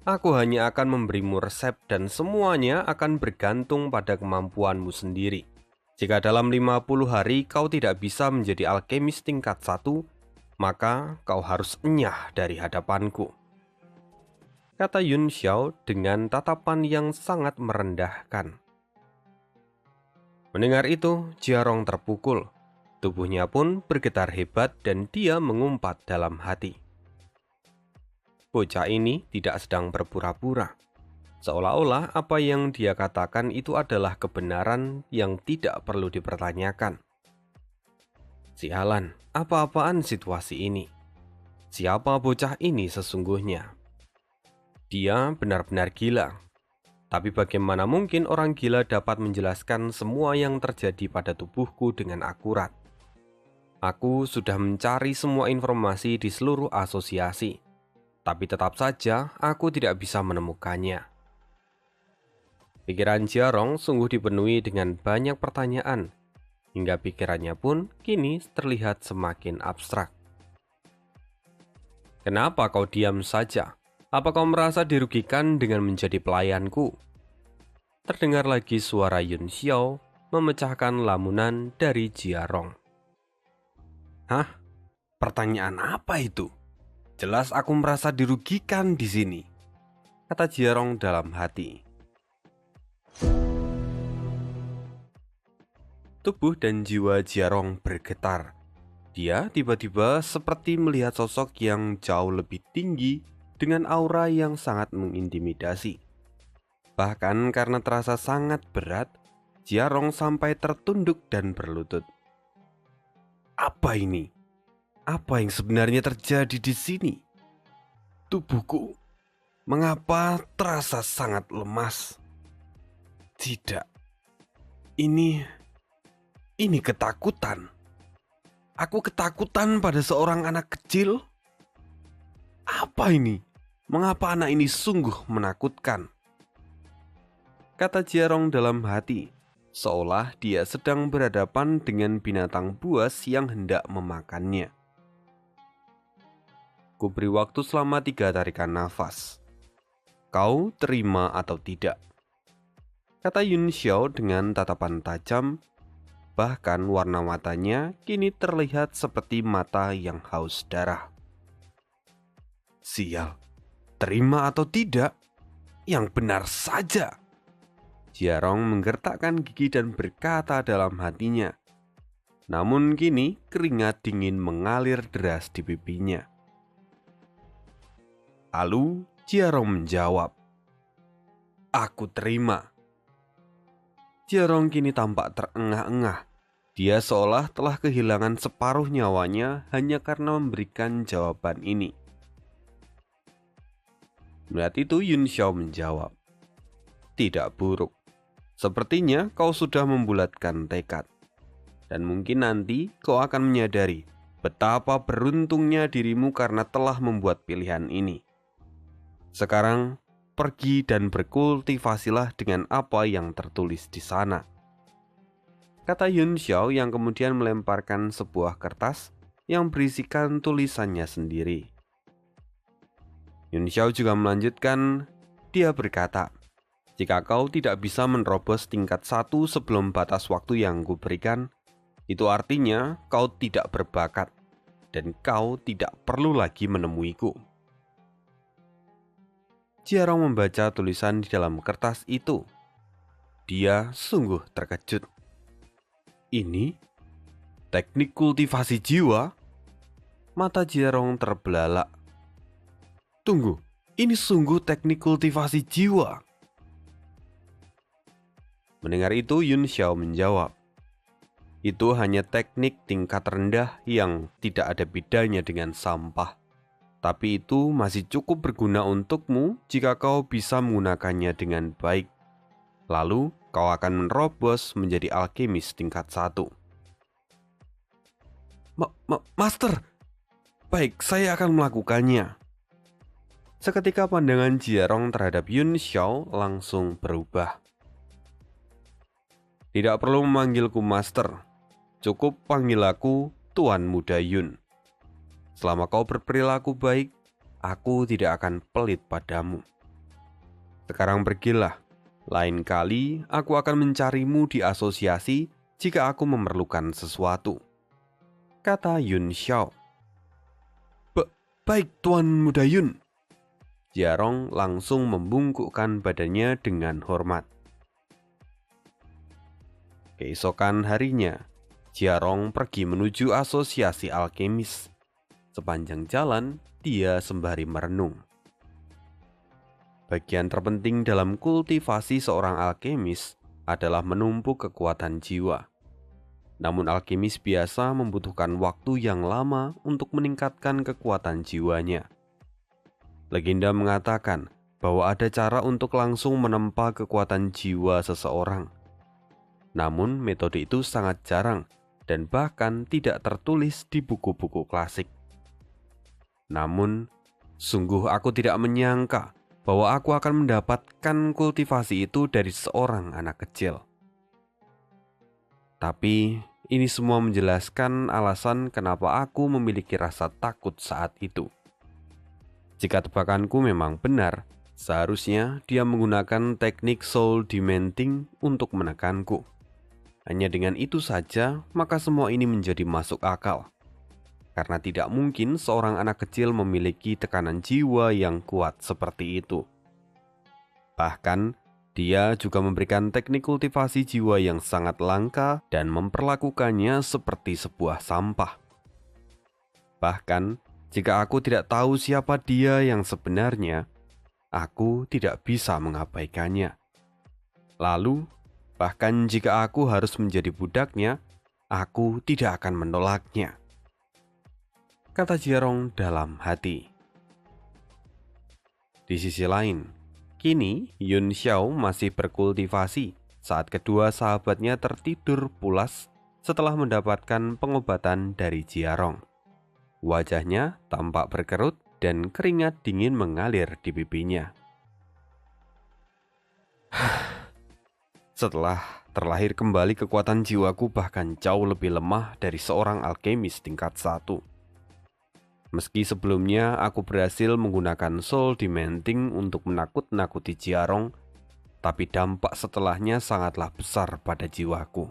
Aku hanya akan memberimu resep dan semuanya akan bergantung pada kemampuanmu sendiri. Jika dalam 50 hari kau tidak bisa menjadi alkemis tingkat 1, maka kau harus enyah dari hadapanku," kata Yun Xiao dengan tatapan yang sangat merendahkan. Mendengar itu, Jiarong terpukul. Tubuhnya pun bergetar hebat dan dia mengumpat dalam hati. Bocah ini tidak sedang berpura-pura. Seolah-olah apa yang dia katakan itu adalah kebenaran yang tidak perlu dipertanyakan. Sialan, apa-apaan situasi ini? Siapa bocah ini sesungguhnya? Dia benar-benar gila. Tapi bagaimana mungkin orang gila dapat menjelaskan semua yang terjadi pada tubuhku dengan akurat? Aku sudah mencari semua informasi di seluruh asosiasi, tapi tetap saja aku tidak bisa menemukannya. Pikiran Jiarong sungguh dipenuhi dengan banyak pertanyaan, hingga pikirannya pun kini terlihat semakin abstrak. "Kenapa kau diam saja? Apa kau merasa dirugikan dengan menjadi pelayanku?" Terdengar lagi suara Yun Xiao memecahkan lamunan dari Jiarong. "Hah? Pertanyaan apa itu? Jelas aku merasa dirugikan di sini," kata Jiarong dalam hati. Tubuh dan jiwa Jiarong bergetar. Dia tiba-tiba seperti melihat sosok yang jauh lebih tinggi dengan aura yang sangat mengintimidasi. Bahkan karena terasa sangat berat, Jiarong sampai tertunduk dan berlutut. "Apa ini? Apa yang sebenarnya terjadi di sini? Tubuhku, mengapa terasa sangat lemas? Tidak, ini ketakutan. Aku ketakutan pada seorang anak kecil. Apa ini? Mengapa anak ini sungguh menakutkan?" kata Jiarong dalam hati, seolah dia sedang berhadapan dengan binatang buas yang hendak memakannya. "Kuberi waktu selama 3 tarikan nafas. Kau terima atau tidak?" kata Yun Xiao dengan tatapan tajam. Bahkan warna matanya kini terlihat seperti mata yang haus darah. "Sial, terima atau tidak? Yang benar saja." Jiarong menggertakkan gigi dan berkata dalam hatinya. Namun kini keringat dingin mengalir deras di pipinya. Lalu Jiarong menjawab, "Aku terima." Jiarong kini tampak terengah-engah. Dia seolah telah kehilangan separuh nyawanya hanya karena memberikan jawaban ini. Melihat itu Yun Xiao menjawab, "Tidak buruk. Sepertinya kau sudah membulatkan tekad. Dan mungkin nanti kau akan menyadari betapa beruntungnya dirimu karena telah membuat pilihan ini. Sekarang, pergi dan berkultivasilah dengan apa yang tertulis di sana," kata Yun Xiao yang kemudian melemparkan sebuah kertas yang berisikan tulisannya sendiri. Yun Xiao juga melanjutkan, dia berkata, "Jika kau tidak bisa menerobos tingkat 1 sebelum batas waktu yang kuberikan, itu artinya kau tidak berbakat dan kau tidak perlu lagi menemuiku." Jiarong membaca tulisan di dalam kertas itu. Dia sungguh terkejut. "Ini teknik kultivasi jiwa?" Mata Jiarong terbelalak. "Tunggu, ini sungguh teknik kultivasi jiwa?" Mendengar itu Yun Xiao menjawab, "Itu hanya teknik tingkat rendah yang tidak ada bedanya dengan sampah. Tapi itu masih cukup berguna untukmu jika kau bisa menggunakannya dengan baik. Lalu kau akan menerobos menjadi alkemis tingkat 1. Master, baik, saya akan melakukannya." Seketika pandangan Jiarong terhadap Yun Xiao langsung berubah. "Tidak perlu memanggilku master. Cukup panggil aku Tuan Muda Yun. Selama kau berperilaku baik, aku tidak akan pelit padamu. Sekarang pergilah. Lain kali aku akan mencarimu di asosiasi jika aku memerlukan sesuatu," kata Yun Xiao. Baik Tuan Muda Yun." Jiarong langsung membungkukkan badannya dengan hormat. Keesokan harinya, Jiarong pergi menuju asosiasi alkemis. Sepanjang jalan, dia sembari merenung. Bagian terpenting dalam kultivasi seorang alkemis adalah menumpuk kekuatan jiwa. Namun alkemis biasa membutuhkan waktu yang lama untuk meningkatkan kekuatan jiwanya. Legenda mengatakan bahwa ada cara untuk langsung menempa kekuatan jiwa seseorang. Namun metode itu sangat jarang dan bahkan tidak tertulis di buku-buku klasik. Namun, sungguh aku tidak menyangka bahwa aku akan mendapatkan kultivasi itu dari seorang anak kecil. Tapi, ini semua menjelaskan alasan kenapa aku memiliki rasa takut saat itu. Jika tebakanku memang benar, seharusnya dia menggunakan teknik soul dementing untuk menekanku. Hanya dengan itu saja, maka semua ini menjadi masuk akal. Karena tidak mungkin seorang anak kecil memiliki tekanan jiwa yang kuat seperti itu. Bahkan, dia juga memberikan teknik kultivasi jiwa yang sangat langka dan memperlakukannya seperti sebuah sampah. Bahkan, jika aku tidak tahu siapa dia yang sebenarnya, aku tidak bisa mengabaikannya. Lalu, bahkan jika aku harus menjadi budaknya, aku tidak akan menolaknya," kata Jiarong dalam hati. Di sisi lain, kini Yun Xiao masih berkultivasi saat kedua sahabatnya tertidur pulas setelah mendapatkan pengobatan dari Jiarong. Wajahnya tampak berkerut dan keringat dingin mengalir di pipinya. Setelah terlahir kembali, kekuatan jiwaku bahkan jauh lebih lemah dari seorang alkemis tingkat 1. Meski sebelumnya aku berhasil menggunakan soul dementing untuk menakut-nakuti Jiarong, tapi dampak setelahnya sangatlah besar pada jiwaku.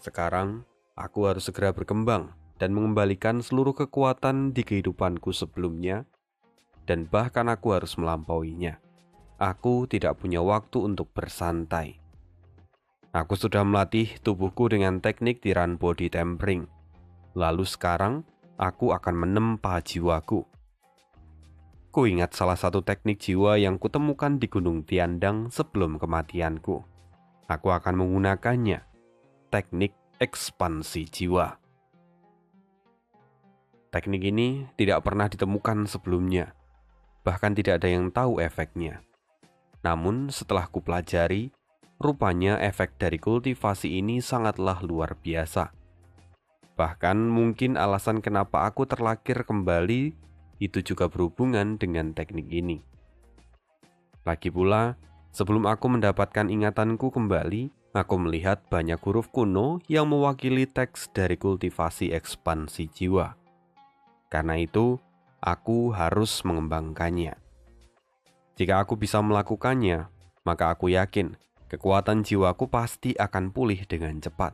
Sekarang, aku harus segera berkembang dan mengembalikan seluruh kekuatan di kehidupanku sebelumnya, dan bahkan aku harus melampauinya. Aku tidak punya waktu untuk bersantai. Aku sudah melatih tubuhku dengan teknik Tiran Body Tempering. Lalu sekarang, aku akan menempa jiwaku. Kuingat salah satu teknik jiwa yang kutemukan di Gunung Tiandang sebelum kematianku. Aku akan menggunakannya, teknik ekspansi jiwa. Teknik ini tidak pernah ditemukan sebelumnya, bahkan tidak ada yang tahu efeknya. Namun setelah kupelajari, rupanya efek dari kultivasi ini sangatlah luar biasa. Bahkan mungkin alasan kenapa aku terlahir kembali itu juga berhubungan dengan teknik ini. Lagi pula, sebelum aku mendapatkan ingatanku kembali, aku melihat banyak huruf kuno yang mewakili teks dari kultivasi ekspansi jiwa. Karena itu, aku harus mengembangkannya. Jika aku bisa melakukannya, maka aku yakin kekuatan jiwaku pasti akan pulih dengan cepat.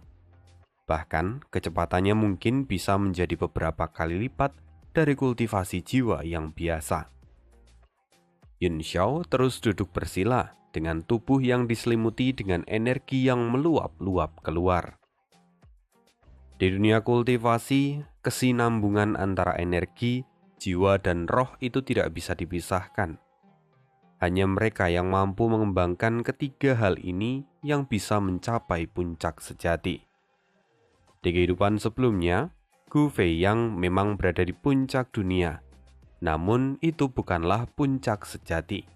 Bahkan, kecepatannya mungkin bisa menjadi beberapa kali lipat dari kultivasi jiwa yang biasa. Yun Xiao terus duduk bersila dengan tubuh yang diselimuti dengan energi yang meluap-luap keluar. Di dunia kultivasi, kesinambungan antara energi, jiwa, dan roh itu tidak bisa dipisahkan. Hanya mereka yang mampu mengembangkan ketiga hal ini yang bisa mencapai puncak sejati. Di kehidupan sebelumnya, Gu Feiyang memang berada di puncak dunia. Namun itu bukanlah puncak sejati.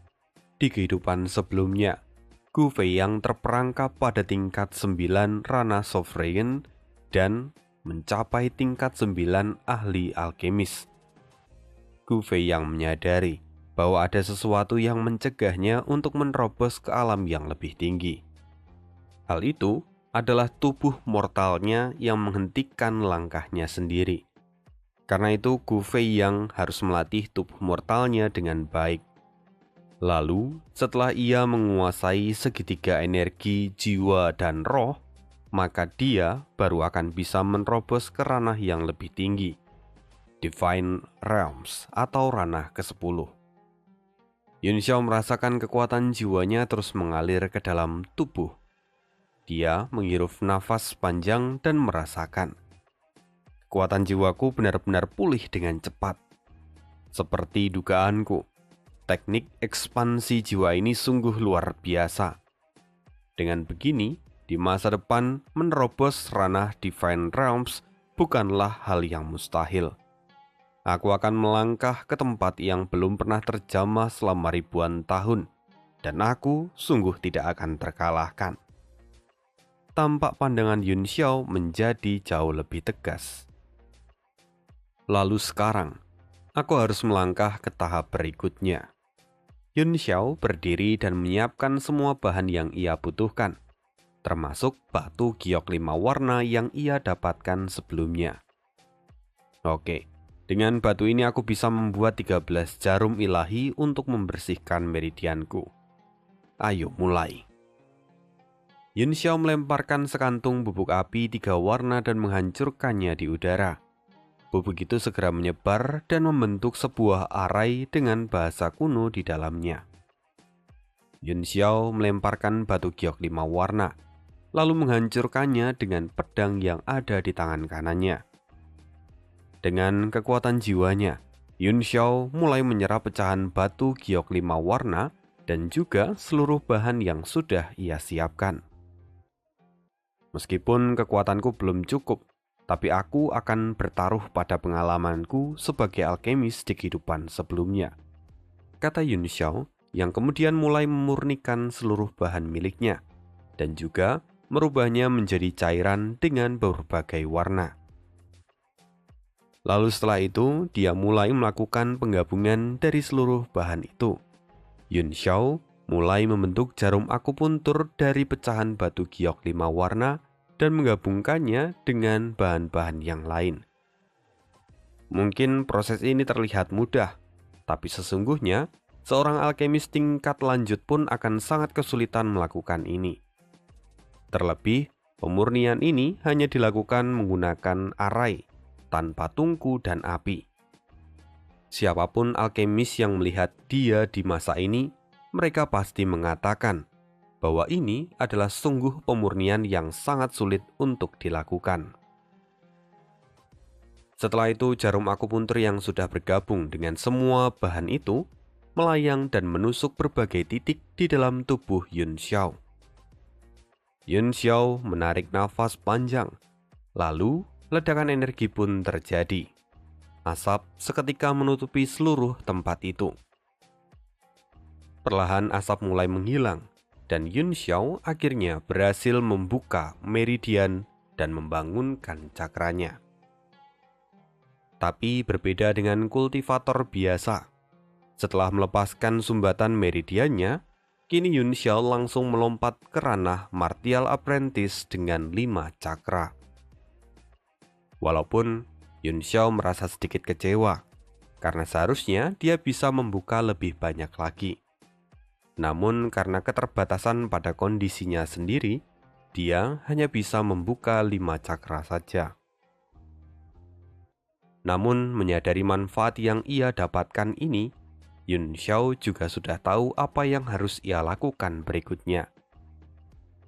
Di kehidupan sebelumnya, Gu Feiyang terperangkap pada tingkat 9 Rana Sovereign dan mencapai tingkat 9 ahli alkemis. Gu Feiyang menyadari bahwa ada sesuatu yang mencegahnya untuk menerobos ke alam yang lebih tinggi. Hal itu adalah tubuh mortalnya yang menghentikan langkahnya sendiri. Karena itu, Gu Fei yang harus melatih tubuh mortalnya dengan baik. Lalu, setelah ia menguasai segitiga energi, jiwa, dan roh, maka dia baru akan bisa menerobos ke ranah yang lebih tinggi, Divine Realms atau ranah ke-10. Yun Xiao merasakan kekuatan jiwanya terus mengalir ke dalam tubuh. Dia menghirup nafas panjang dan merasakan kekuatan jiwaku benar-benar pulih dengan cepat. Seperti dugaanku, teknik ekspansi jiwa ini sungguh luar biasa. Dengan begini, di masa depan menerobos ranah Divine Realms bukanlah hal yang mustahil. Aku akan melangkah ke tempat yang belum pernah terjamah selama ribuan tahun, dan aku sungguh tidak akan terkalahkan. Tampak pandangan Yun Xiao menjadi jauh lebih tegas. Lalu sekarang, aku harus melangkah ke tahap berikutnya. Yun Xiao berdiri dan menyiapkan semua bahan yang ia butuhkan, termasuk batu giok 5 warna yang ia dapatkan sebelumnya. Oke, dengan batu ini aku bisa membuat 13 jarum ilahi untuk membersihkan meridianku. Ayo mulai. Yun Xiao melemparkan sekantung bubuk api 3 warna dan menghancurkannya di udara. Bubuk itu segera menyebar dan membentuk sebuah arai dengan bahasa kuno di dalamnya. Yun Xiao melemparkan batu giok 5 warna, lalu menghancurkannya dengan pedang yang ada di tangan kanannya. Dengan kekuatan jiwanya, Yun Xiao mulai menyerap pecahan batu giok 5 warna dan juga seluruh bahan yang sudah ia siapkan. Meskipun kekuatanku belum cukup, tapi aku akan bertaruh pada pengalamanku sebagai alkemis di kehidupan sebelumnya, kata Yun Xiao yang kemudian mulai memurnikan seluruh bahan miliknya dan juga merubahnya menjadi cairan dengan berbagai warna. Lalu setelah itu, dia mulai melakukan penggabungan dari seluruh bahan itu. Yun Xiao mulai membentuk jarum akupuntur dari pecahan batu giok 5 warna dan menggabungkannya dengan bahan-bahan yang lain. Mungkin proses ini terlihat mudah, tapi sesungguhnya seorang alkemis tingkat lanjut pun akan sangat kesulitan melakukan ini. Terlebih, pemurnian ini hanya dilakukan menggunakan arai, tanpa tungku dan api. Siapapun alkemis yang melihat dia di masa ini, mereka pasti mengatakan bahwa ini adalah sungguh pemurnian yang sangat sulit untuk dilakukan. Setelah itu, jarum akupuntur yang sudah bergabung dengan semua bahan itu melayang dan menusuk berbagai titik di dalam tubuh Yun Xiao. Yun Xiao menarik nafas panjang, lalu ledakan energi pun terjadi. Asap seketika menutupi seluruh tempat itu. Perlahan asap mulai menghilang, dan Yun Xiao akhirnya berhasil membuka meridian dan membangunkan cakranya. Tapi berbeda dengan kultivator biasa, setelah melepaskan sumbatan meridiannya, kini Yun Xiao langsung melompat ke ranah Martial Apprentice dengan 5 cakra. Walaupun Yun Xiao merasa sedikit kecewa, karena seharusnya dia bisa membuka lebih banyak lagi. Namun karena keterbatasan pada kondisinya sendiri, dia hanya bisa membuka 5 cakra saja. Namun menyadari manfaat yang ia dapatkan ini, Yun Xiao juga sudah tahu apa yang harus ia lakukan berikutnya.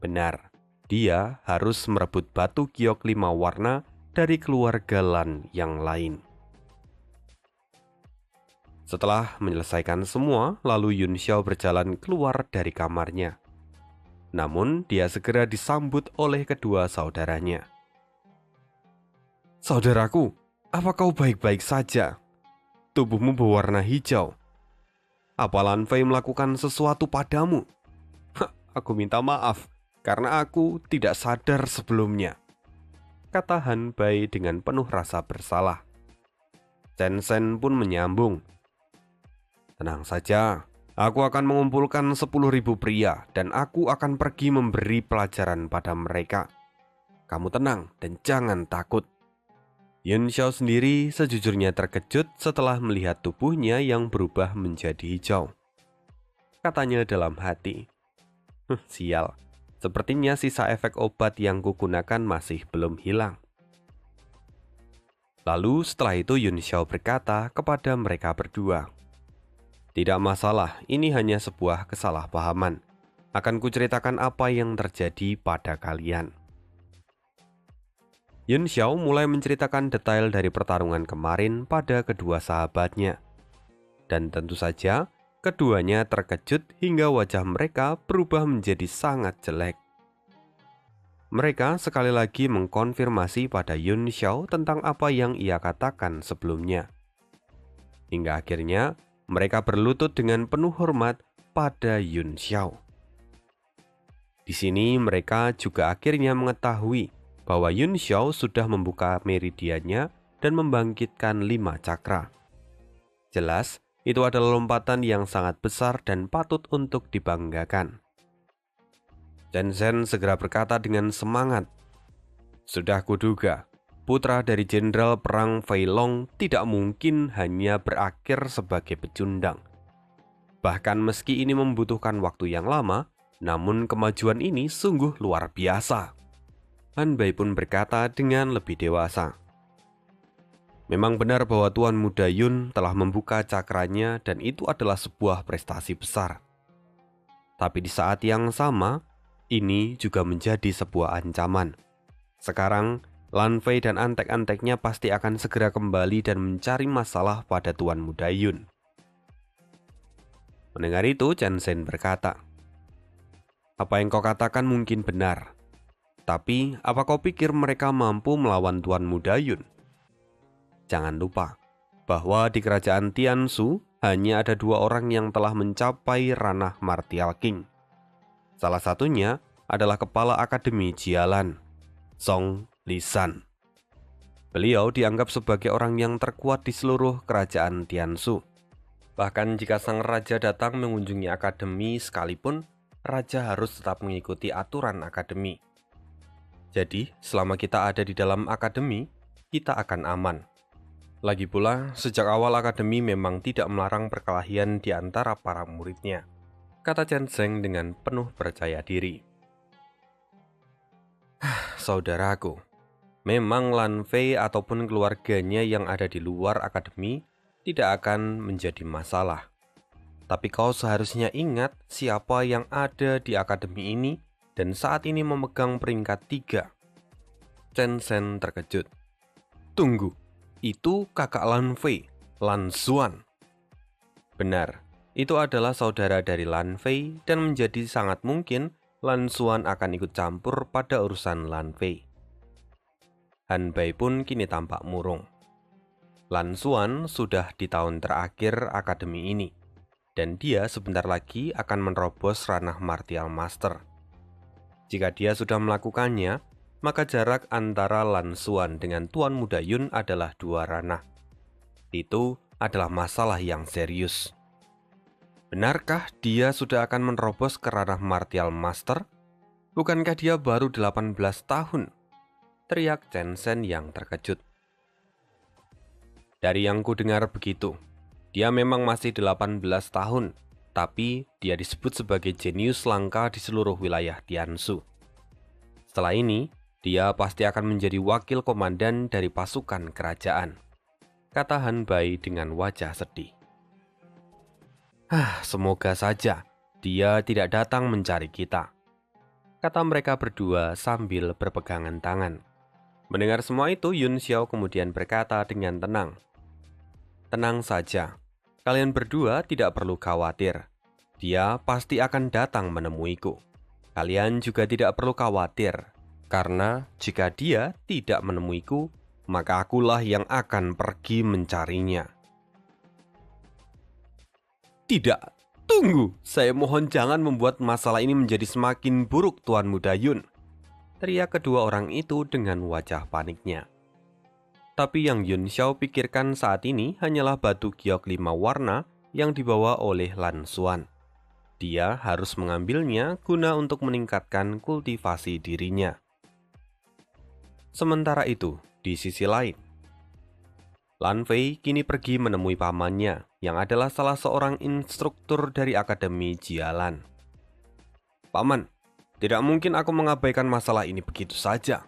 Benar, dia harus merebut batu giok 5 warna dari keluarga Lan yang lain. Setelah menyelesaikan semua, lalu Yun Xiao berjalan keluar dari kamarnya. Namun dia segera disambut oleh kedua saudaranya. "Saudaraku, apa kau baik-baik saja? Tubuhmu berwarna hijau. Apa Lan Fei melakukan sesuatu padamu?" "Aku minta maaf, karena aku tidak sadar sebelumnya," kata Han Bai dengan penuh rasa bersalah. Chen Zhen pun menyambung, "Tenang saja, Aku akan mengumpulkan 10.000 pria dan aku akan pergi memberi pelajaran pada mereka. Kamu tenang dan jangan takut. Yun Xiao sendiri sejujurnya terkejut setelah melihat tubuhnya yang berubah menjadi hijau. Katanya dalam hati, sial, sepertinya sisa efek obat yang kugunakan masih belum hilang. Lalu setelah itu Yun Xiao berkata kepada mereka berdua, tidak masalah, ini hanya sebuah kesalahpahaman. Akan kuceritakan apa yang terjadi pada kalian. Yun Xiao mulai menceritakan detail dari pertarungan kemarin pada kedua sahabatnya. Dan tentu saja, keduanya terkejut hingga wajah mereka berubah menjadi sangat jelek. Mereka sekali lagi mengkonfirmasi pada Yun Xiao tentang apa yang ia katakan sebelumnya. Hingga akhirnya, mereka berlutut dengan penuh hormat pada Yun Xiao. Di sini mereka juga akhirnya mengetahui bahwa Yun Xiao sudah membuka meridiannya dan membangkitkan 5 cakra. Jelas, itu adalah lompatan yang sangat besar dan patut untuk dibanggakan. Chen Zhen segera berkata dengan semangat, sudah kuduga, putra dari Jenderal Perang Fei Long tidak mungkin hanya berakhir sebagai pecundang. Bahkan meski ini membutuhkan waktu yang lama, namun kemajuan ini sungguh luar biasa. Han Bai pun berkata dengan lebih dewasa. Memang benar bahwa Tuan Muda Yun telah membuka cakranya dan itu adalah sebuah prestasi besar. Tapi di saat yang sama, ini juga menjadi sebuah ancaman. Sekarang, Lan Fei dan antek-anteknya pasti akan segera kembali dan mencari masalah pada Tuan Muda Yun. Mendengar itu, Chen Zhen berkata, apa yang kau katakan mungkin benar. Tapi, apa kau pikir mereka mampu melawan Tuan Muda Yun? Jangan lupa, bahwa di kerajaan Tianshu hanya ada 2 orang yang telah mencapai ranah Martial King. Salah satunya adalah Kepala Akademi Jialan, Song Lisan. Beliau dianggap sebagai orang yang terkuat di seluruh kerajaan Tianshu. Bahkan jika sang raja datang mengunjungi akademi sekalipun, raja harus tetap mengikuti aturan akademi. Jadi, selama kita ada di dalam akademi, kita akan aman. Lagi pula, sejak awal akademi memang tidak melarang perkelahian di antara para muridnya, kata Chen Zhen dengan penuh percaya diri. Saudaraku, memang Lan Fei ataupun keluarganya yang ada di luar akademi tidak akan menjadi masalah. Tapi kau seharusnya ingat siapa yang ada di akademi ini dan saat ini memegang peringkat 3. Chen Zhen terkejut. Tunggu, itu kakak Lan Fei, Lan Xuan. Benar, itu adalah saudara dari Lan Fei dan menjadi sangat mungkin Lan Xuan akan ikut campur pada urusan Lan Fei. Han Bai pun kini tampak murung. Lan Xuan sudah di tahun terakhir akademi ini, dan dia sebentar lagi akan menerobos ranah Martial Master. Jika dia sudah melakukannya, maka jarak antara Lan Xuan dengan Tuan Muda Yun adalah 2 ranah. Itu adalah masalah yang serius. Benarkah dia sudah akan menerobos ke ranah Martial Master? Bukankah dia baru 18 tahun? Teriak Chen Zhen yang terkejut. Dari yang ku dengar begitu, dia memang masih 18 tahun, tapi dia disebut sebagai jenius langka di seluruh wilayah Tianshu. Setelah ini, dia pasti akan menjadi wakil komandan dari pasukan kerajaan, kata Han Bai dengan wajah sedih. Semoga saja dia tidak datang mencari kita, kata mereka berdua sambil berpegangan tangan. Mendengar semua itu, Yun Xiao kemudian berkata dengan tenang, tenang saja, kalian berdua tidak perlu khawatir. Dia pasti akan datang menemuiku. Kalian juga tidak perlu khawatir, karena jika dia tidak menemuiku, maka akulah yang akan pergi mencarinya. Tidak, tunggu, saya mohon jangan membuat masalah ini menjadi semakin buruk Tuan Muda Yun, teriak kedua orang itu dengan wajah paniknya. Tapi yang Yun Xiao pikirkan saat ini hanyalah batu giok 5 warna yang dibawa oleh Lan Xuan. Dia harus mengambilnya guna untuk meningkatkan kultivasi dirinya. Sementara itu, di sisi lain, Lan Fei kini pergi menemui pamannya yang adalah salah seorang instruktur dari Akademi Jialan. "Paman, tidak mungkin aku mengabaikan masalah ini begitu saja."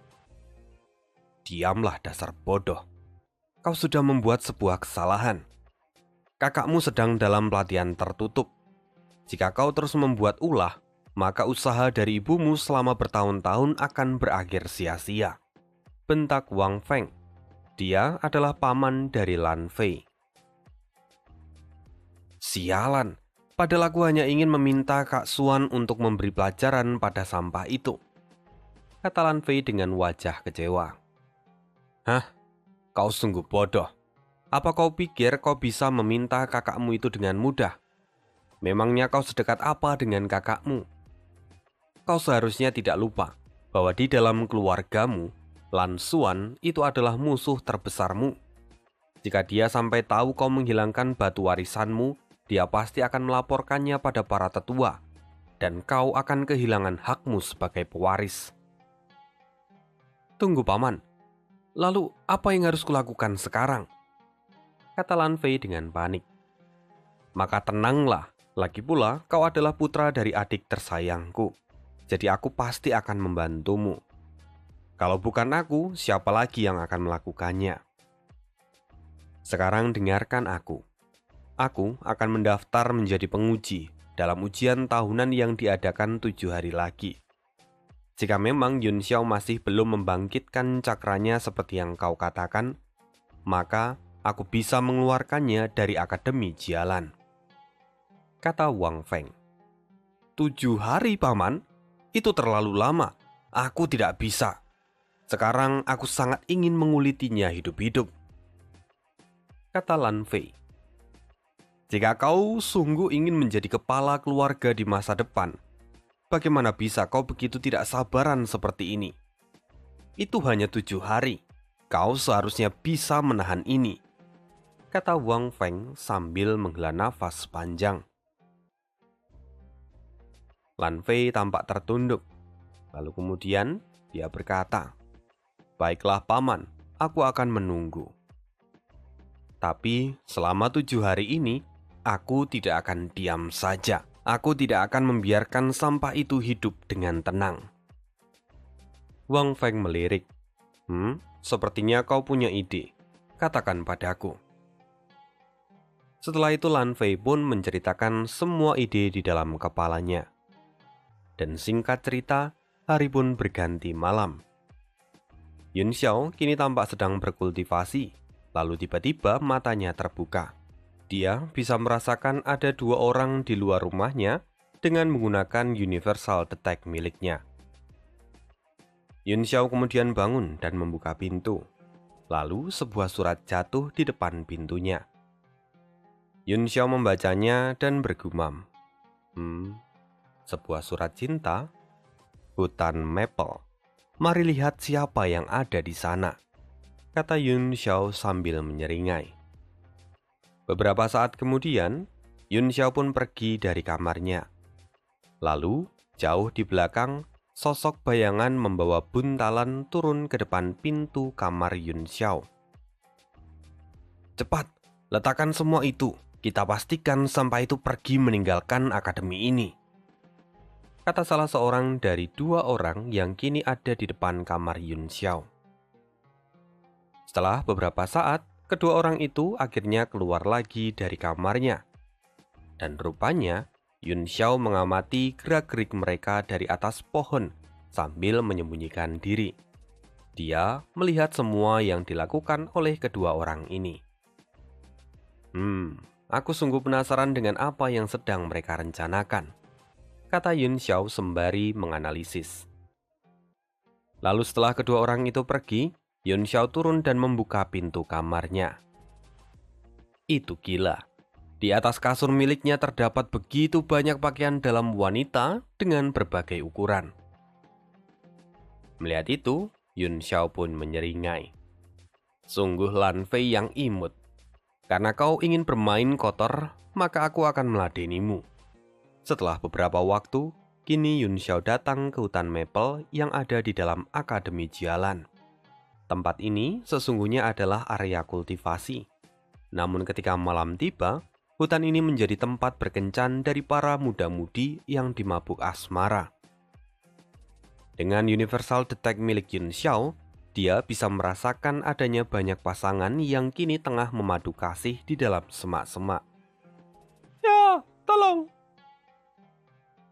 "Diamlah dasar bodoh. Kau sudah membuat sebuah kesalahan. Kakakmu sedang dalam pelatihan tertutup. Jika kau terus membuat ulah, maka usaha dari ibumu selama bertahun-tahun akan berakhir sia-sia," bentak Wang Feng. Dia adalah paman dari Lan Fei. "Sialan, padahal aku hanya ingin meminta Kak Xuan untuk memberi pelajaran pada sampah itu," kata Lan Fei dengan wajah kecewa. "Hah? Kau sungguh bodoh. Apa kau pikir kau bisa meminta kakakmu itu dengan mudah? Memangnya kau sedekat apa dengan kakakmu? Kau seharusnya tidak lupa bahwa di dalam keluargamu, Lan Xuan itu adalah musuh terbesarmu. Jika dia sampai tahu kau menghilangkan batu warisanmu, dia pasti akan melaporkannya pada para tetua, dan kau akan kehilangan hakmu sebagai pewaris." "Tunggu paman, lalu apa yang harus kulakukan sekarang?" kata Lan Fei dengan panik. "Maka tenanglah, lagi pula kau adalah putra dari adik tersayangku, jadi aku pasti akan membantumu. Kalau bukan aku, siapa lagi yang akan melakukannya? Sekarang dengarkan aku. Aku akan mendaftar menjadi penguji dalam ujian tahunan yang diadakan 7 hari lagi. Jika memang Yun Xiao masih belum membangkitkan cakranya seperti yang kau katakan, maka aku bisa mengeluarkannya dari Akademi Jialan," kata Wang Feng. "7 hari, paman? Itu terlalu lama. Aku tidak bisa. Sekarang aku sangat ingin mengulitinya hidup-hidup," kata Lan Fei. "Jika kau sungguh ingin menjadi kepala keluarga di masa depan, bagaimana bisa kau begitu tidak sabaran seperti ini? Itu hanya 7 hari. Kau seharusnya bisa menahan ini," kata Wang Feng sambil menghela nafas panjang. Lan Fei tampak tertunduk. Lalu kemudian dia berkata, "Baiklah paman, aku akan menunggu. Tapi selama 7 hari ini, aku tidak akan diam saja. Aku tidak akan membiarkan sampah itu hidup dengan tenang." Wang Feng melirik. Sepertinya kau punya ide. Katakan padaku." Setelah itu Lan Fei pun menceritakan semua ide di dalam kepalanya. Dan singkat cerita, hari pun berganti malam. Yun Xiao kini tampak sedang berkultivasi, lalu tiba-tiba matanya terbuka. Dia bisa merasakan ada 2 orang di luar rumahnya dengan menggunakan Universal Detect miliknya. Yun Xiao kemudian bangun dan membuka pintu. Lalu sebuah surat jatuh di depan pintunya. Yun Xiao membacanya dan bergumam, sebuah surat cinta? Hutan Maple. Mari lihat siapa yang ada di sana," kata Yun Xiao sambil menyeringai. Beberapa saat kemudian, Yun Xiao pun pergi dari kamarnya. Lalu, jauh di belakang, sosok bayangan membawa buntalan turun ke depan pintu kamar Yun Xiao. "Cepat, letakkan semua itu. Kita pastikan sampah itu pergi meninggalkan akademi ini," kata salah seorang dari 2 orang yang kini ada di depan kamar Yun Xiao. Setelah beberapa saat, kedua orang itu akhirnya keluar lagi dari kamarnya. Dan rupanya, Yun Xiao mengamati gerak-gerik mereka dari atas pohon sambil menyembunyikan diri. Dia melihat semua yang dilakukan oleh kedua orang ini. Aku sungguh penasaran dengan apa yang sedang mereka rencanakan," kata Yun Xiao sembari menganalisis. Lalu setelah kedua orang itu pergi, Yun Xiao turun dan membuka pintu kamarnya. Itu gila. Di atas kasur miliknya terdapat begitu banyak pakaian dalam wanita dengan berbagai ukuran. Melihat itu, Yun Xiao pun menyeringai. Sungguh Lan Fei yang imut. Karena kau ingin bermain kotor, maka aku akan meladenimu. Setelah beberapa waktu, kini Yun Xiao datang ke hutan Maple yang ada di dalam Akademi Jialan. Tempat ini sesungguhnya adalah area kultivasi. Namun ketika malam tiba, hutan ini menjadi tempat berkencan dari para muda-mudi yang dimabuk asmara. Dengan Universal Detect milik Yun Xiao, dia bisa merasakan adanya banyak pasangan yang kini tengah memadu kasih di dalam semak-semak. Ya, tolong!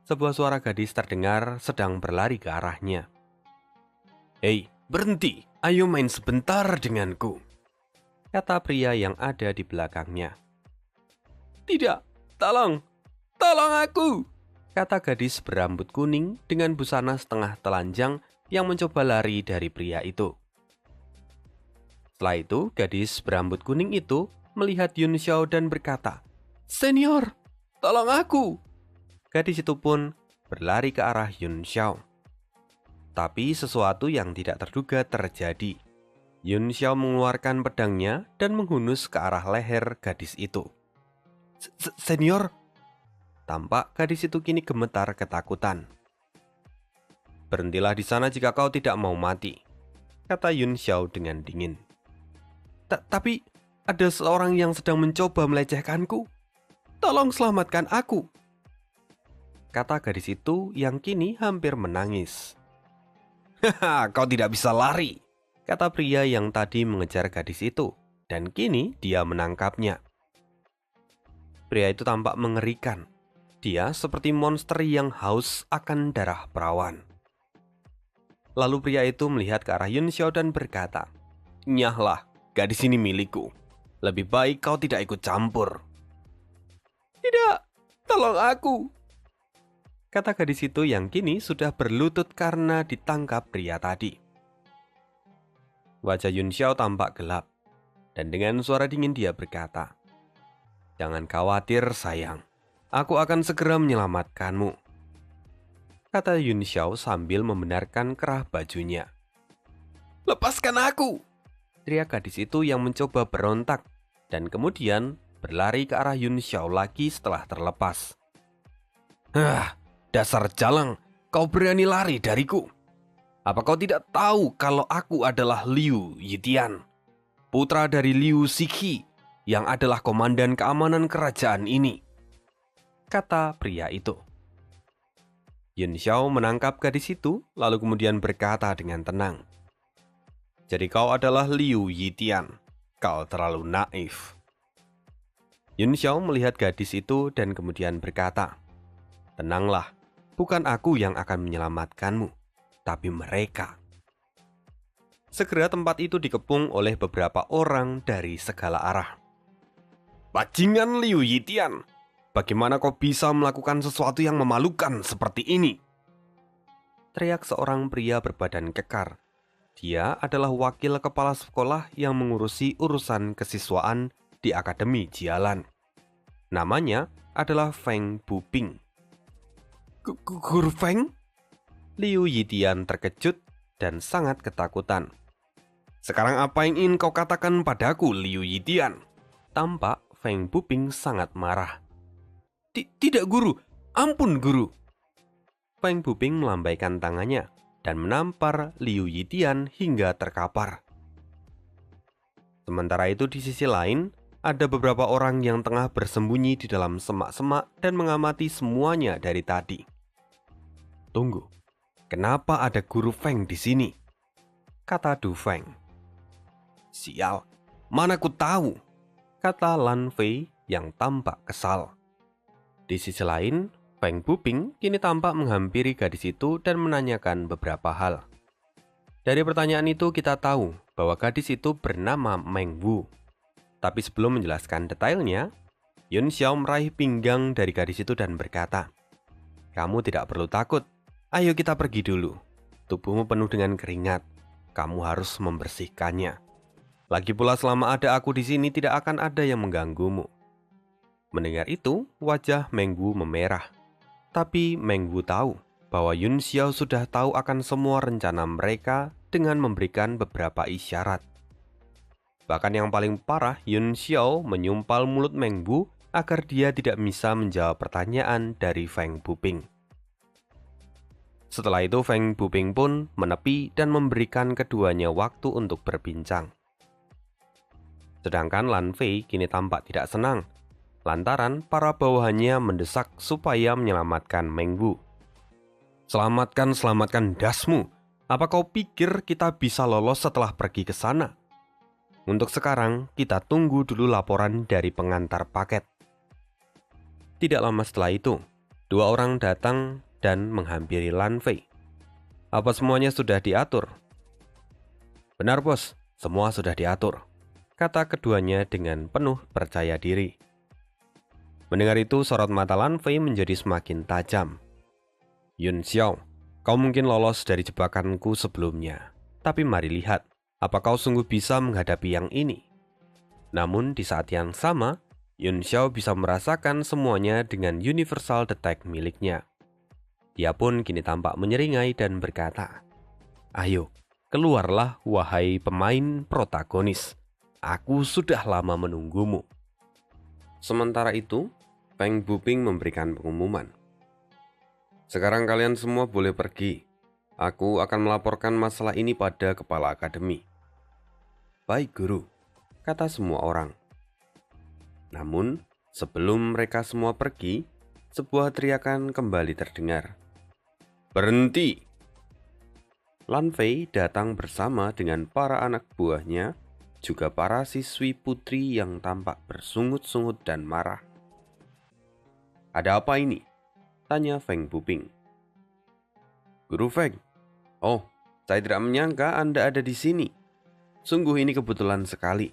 Sebuah suara gadis terdengar sedang berlari ke arahnya. Hei, berhenti! Ayo main sebentar denganku, kata pria yang ada di belakangnya. Tidak, tolong aku, kata gadis berambut kuning dengan busana setengah telanjang yang mencoba lari dari pria itu. Setelah itu, gadis berambut kuning itu melihat Yun Xiao dan berkata, "Senior, tolong aku." Gadis itu pun berlari ke arah Yun Xiao. Tapi sesuatu yang tidak terduga terjadi. Yun Xiao mengeluarkan pedangnya dan menghunus ke arah leher gadis itu. Senior, tampak gadis itu kini gemetar ketakutan. Berhentilah di sana jika kau tidak mau mati, kata Yun Xiao dengan dingin. Tapi ada seorang yang sedang mencoba melecehkanku. Tolong selamatkan aku, kata gadis itu yang kini hampir menangis. Haha, kau tidak bisa lari, kata pria yang tadi mengejar gadis itu, dan kini dia menangkapnya. Pria itu tampak mengerikan. Dia seperti monster yang haus akan darah perawan. Lalu pria itu melihat ke arah Yun Xiao dan berkata, "Nyahlah, gadis ini milikku. Lebih baik kau tidak ikut campur." "Tidak, tolong aku," kata gadis itu yang kini sudah berlutut karena ditangkap pria tadi. Wajah Yun Xiao tampak gelap, dan dengan suara dingin dia berkata, "Jangan khawatir sayang, aku akan segera menyelamatkanmu," kata Yun Xiao sambil membenarkan kerah bajunya. "Lepaskan aku!" teriak gadis itu yang mencoba berontak, dan kemudian berlari ke arah Yun Xiao lagi setelah terlepas. Dasar jalang, kau berani lari dariku. Apa kau tidak tahu kalau aku adalah Liu Yitian, putra dari Liu Xixi, yang adalah komandan keamanan kerajaan ini?" kata pria itu. Yun Xiao menangkap gadis itu, lalu kemudian berkata dengan tenang, "Jadi kau adalah Liu Yitian, kau terlalu naif." Yun Xiao melihat gadis itu dan kemudian berkata, "Tenanglah. Bukan aku yang akan menyelamatkanmu, tapi mereka." Segera tempat itu dikepung oleh beberapa orang dari segala arah. "Bajingan Liu Yitian, bagaimana kau bisa melakukan sesuatu yang memalukan seperti ini?" teriak seorang pria berbadan kekar. Dia adalah wakil kepala sekolah yang mengurusi urusan kesiswaan di Akademi Jialan. Namanya adalah Feng Buping. "Guru Feng?" Liu Yitian terkejut dan sangat ketakutan. "Sekarang apa yang ingin kau katakan padaku, Liu Yitian?" Tampak Feng Buping sangat marah. Tidak guru, ampun guru." Feng Buping melambaikan tangannya dan menampar Liu Yitian hingga terkapar. Sementara itu di sisi lain, ada beberapa orang yang tengah bersembunyi di dalam semak-semak dan mengamati semuanya dari tadi. "Tunggu, kenapa ada guru Feng di sini?" kata Du Feng. "Sial, mana ku tahu," kata Lan Fei yang tampak kesal. Di sisi lain, Feng Buping kini tampak menghampiri gadis itu dan menanyakan beberapa hal. Dari pertanyaan itu kita tahu bahwa gadis itu bernama Meng Wu. Tapi sebelum menjelaskan detailnya, Yun Xiao meraih pinggang dari gadis itu dan berkata, "Kamu tidak perlu takut. Ayo kita pergi dulu. Tubuhmu penuh dengan keringat. Kamu harus membersihkannya. Lagi pula selama ada aku di sini tidak akan ada yang mengganggumu." Mendengar itu, wajah Meng Wu memerah. Tapi Meng Wu tahu bahwa Yun Xiao sudah tahu akan semua rencana mereka dengan memberikan beberapa isyarat. Bahkan yang paling parah, Yun Xiao menyumpal mulut Meng Bu agar dia tidak bisa menjawab pertanyaan dari Feng Buping. Setelah itu Feng Buping pun menepi dan memberikan keduanya waktu untuk berbincang. Sedangkan Lan Fei kini tampak tidak senang, lantaran para bawahannya mendesak supaya menyelamatkan Meng Bu. Selamatkan dasmu. Apa kau pikir kita bisa lolos setelah pergi ke sana? Untuk sekarang, kita tunggu dulu laporan dari pengantar paket. Tidak lama setelah itu, dua orang datang dan menghampiri Lan Fei. Apa semuanya sudah diatur? Benar bos, semua sudah diatur, kata keduanya dengan penuh percaya diri. Mendengar itu, sorot mata Lan Fei menjadi semakin tajam. Yun Xiao, kau mungkin lolos dari jebakanku sebelumnya, tapi mari lihat, apa kau sungguh bisa menghadapi yang ini? Namun di saat yang sama, Yun Xiao bisa merasakan semuanya dengan Universal Detect miliknya. Dia pun kini tampak menyeringai dan berkata, "Ayo, keluarlah wahai pemain protagonis. Aku sudah lama menunggumu." Sementara itu, Feng Buping memberikan pengumuman. "Sekarang kalian semua boleh pergi. Aku akan melaporkan masalah ini pada kepala akademi." "Baik, Guru," kata semua orang. Namun, sebelum mereka semua pergi, sebuah teriakan kembali terdengar. "Berhenti!" Lan Fei datang bersama dengan para anak buahnya, juga para siswi putri yang tampak bersungut-sungut dan marah. "Ada apa ini?" tanya Feng Buping. "Guru Feng, oh, saya tidak menyangka Anda ada di sini. Sungguh ini kebetulan sekali.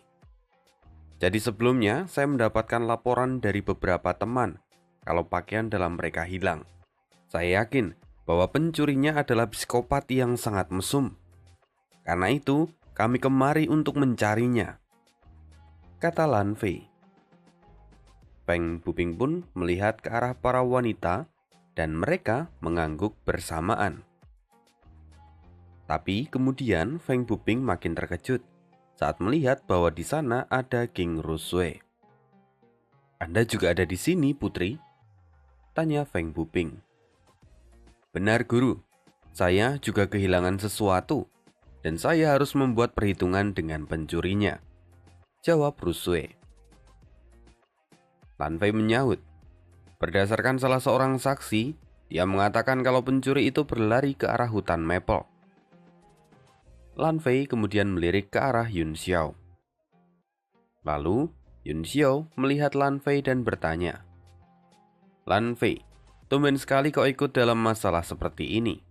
Jadi sebelumnya saya mendapatkan laporan dari beberapa teman kalau pakaian dalam mereka hilang. Saya yakin bahwa pencurinya adalah psikopat yang sangat mesum. Karena itu, kami kemari untuk mencarinya," kata Lan Fei. Feng Buping pun melihat ke arah para wanita dan mereka mengangguk bersamaan. Tapi kemudian Feng Buping makin terkejut saat melihat bahwa di sana ada King Rusue. "Anda juga ada di sini, Putri?" tanya Feng Buping. "Benar, Guru. Saya juga kehilangan sesuatu dan saya harus membuat perhitungan dengan pencurinya," jawab Rusue. Lan Fei menyahut. Berdasarkan salah seorang saksi, dia mengatakan kalau pencuri itu berlari ke arah hutan Maple. Lan Fei kemudian melirik ke arah Yun Xiao. Lalu, Yun Xiao melihat Lan Fei dan bertanya, "Lan Fei, tumben sekali kau ikut dalam masalah seperti ini."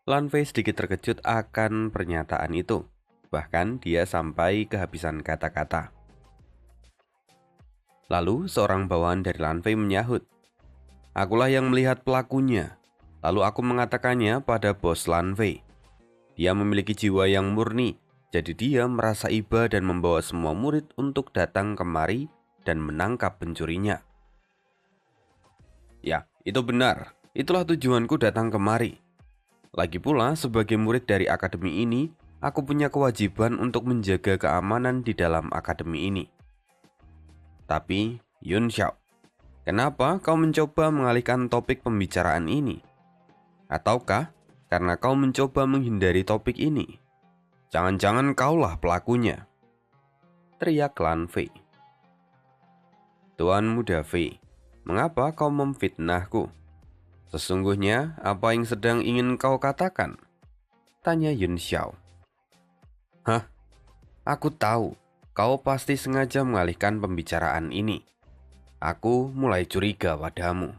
Lan Fei sedikit terkejut akan pernyataan itu. Bahkan dia sampai kehabisan kata-kata. Lalu seorang bawahan dari Lan Fei menyahut, "Akulah yang melihat pelakunya. Lalu aku mengatakannya pada bos Lan Fei. Dia memiliki jiwa yang murni, jadi dia merasa iba dan membawa semua murid untuk datang kemari dan menangkap pencurinya." "Ya, itu benar. Itulah tujuanku datang kemari. Lagi pula, sebagai murid dari akademi ini, aku punya kewajiban untuk menjaga keamanan di dalam akademi ini." "Tapi, Yun Xiao, kenapa kau mencoba mengalihkan topik pembicaraan ini? Ataukah karena kau mencoba menghindari topik ini? Jangan-jangan kaulah pelakunya?" teriak Lan Fei. "Tuan Muda Fei, mengapa kau memfitnahku? Sesungguhnya apa yang sedang ingin kau katakan?" tanya Yun Xiao. "Hah? Aku tahu, kau pasti sengaja mengalihkan pembicaraan ini. Aku mulai curiga padamu.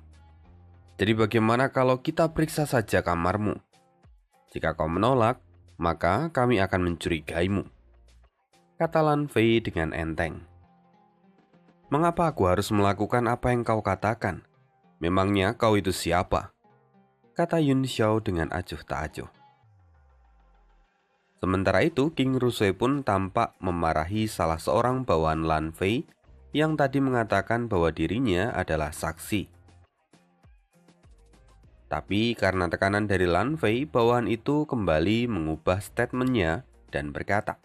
Jadi bagaimana kalau kita periksa saja kamarmu? Jika kau menolak, maka kami akan mencurigaimu," kata Lan Fei dengan enteng. "Mengapa aku harus melakukan apa yang kau katakan? Memangnya kau itu siapa?" kata Yun Xiao dengan acuh tak acuh. Sementara itu, King Rusue pun tampak memarahi salah seorang bawahan Lan Fei yang tadi mengatakan bahwa dirinya adalah saksi. Tapi karena tekanan dari Lan Fei, bawahan itu kembali mengubah statementnya dan berkata,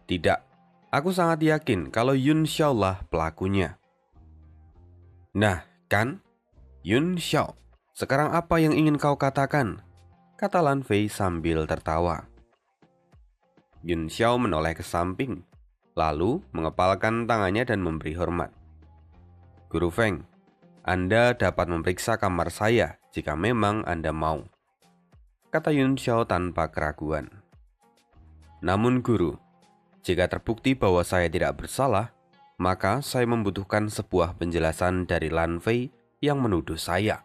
"Tidak, Aku sangat yakin kalau Yun Xiao lah pelakunya. Nah, kan? Yun Xiao, sekarang apa yang ingin kau katakan? Kata Lan Fei sambil tertawa. Yun Xiao menoleh ke samping, lalu mengepalkan tangannya dan memberi hormat. Guru Feng, Anda dapat memeriksa kamar saya jika memang Anda mau, kata Yun Xiao tanpa keraguan. Namun guru, jika terbukti bahwa saya tidak bersalah, maka saya membutuhkan sebuah penjelasan dari Lan Fei yang menuduh saya,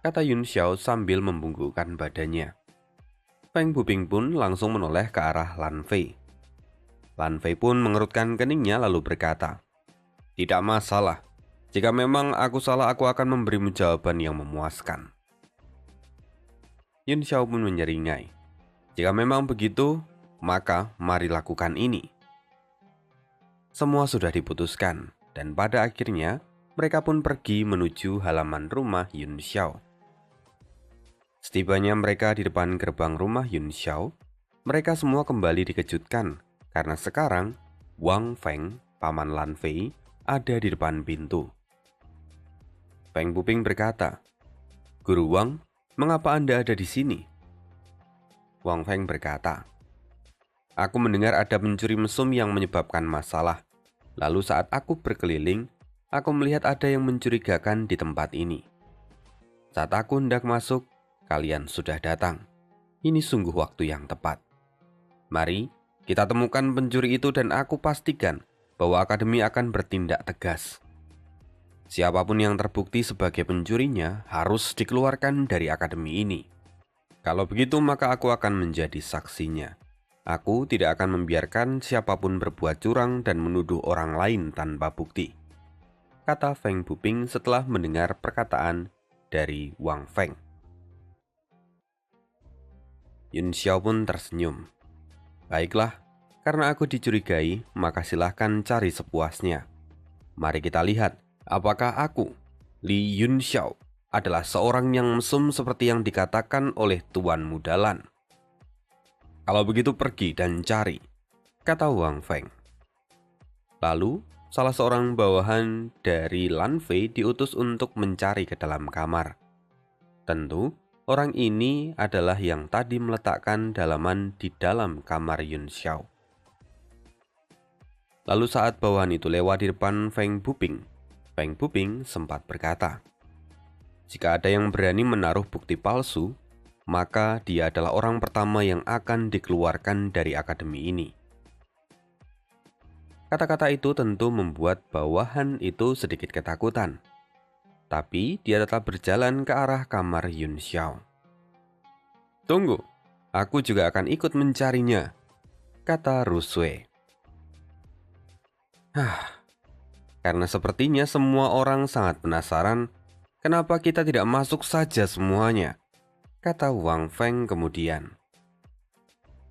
kata Yun Xiao sambil membungkukkan badannya. Feng Buping pun langsung menoleh ke arah Lan Fei. Lan Fei pun mengerutkan keningnya lalu berkata, "Tidak masalah. Jika memang aku salah, aku akan memberimu jawaban yang memuaskan." Yun Xiao pun menyeringai. "Jika memang begitu, maka mari lakukan ini." Semua sudah diputuskan, dan pada akhirnya mereka pun pergi menuju halaman rumah Yun Xiao. Setibanya mereka di depan gerbang rumah Yun Xiao, mereka semua kembali dikejutkan karena sekarang Wang Feng, paman Lan Fei, ada di depan pintu. Feng Buping berkata, "Guru Wang, mengapa Anda ada di sini?" Wang Feng berkata, "Aku mendengar ada pencuri mesum yang menyebabkan masalah. Lalu saat aku berkeliling, aku melihat ada yang mencurigakan di tempat ini. Saat aku hendak masuk, kalian sudah datang. Ini sungguh waktu yang tepat. Mari kita temukan pencuri itu dan aku pastikan bahwa akademi akan bertindak tegas. Siapapun yang terbukti sebagai pencurinya harus dikeluarkan dari akademi ini. Kalau begitu maka aku akan menjadi saksinya. Aku tidak akan membiarkan siapapun berbuat curang dan menuduh orang lain tanpa bukti," kata Feng Buping setelah mendengar perkataan dari Wang Feng. Yun Xiao pun tersenyum. "Baiklah, karena aku dicurigai, maka silahkan cari sepuasnya. Mari kita lihat, apakah aku, Li Yun Xiao, adalah seorang yang mesum seperti yang dikatakan oleh Tuan Mudalan. Kalau begitu pergi dan cari," kata Wang Feng. Lalu, salah seorang bawahan dari Lan Fei diutus untuk mencari ke dalam kamar. Tentu, orang ini adalah yang tadi meletakkan dalaman di dalam kamar Yun Xiao. Lalu saat bawahan itu lewat di depan Feng Buping sempat berkata, "Jika ada yang berani menaruh bukti palsu, maka dia adalah orang pertama yang akan dikeluarkan dari akademi ini." Kata-kata itu tentu membuat bawahan itu sedikit ketakutan. Tapi dia tetap berjalan ke arah kamar Yun Xiao. "Tunggu, aku juga akan ikut mencarinya," kata Rusue. Karena sepertinya semua orang sangat penasaran, kenapa kita tidak masuk saja semuanya, kata Wang Feng kemudian.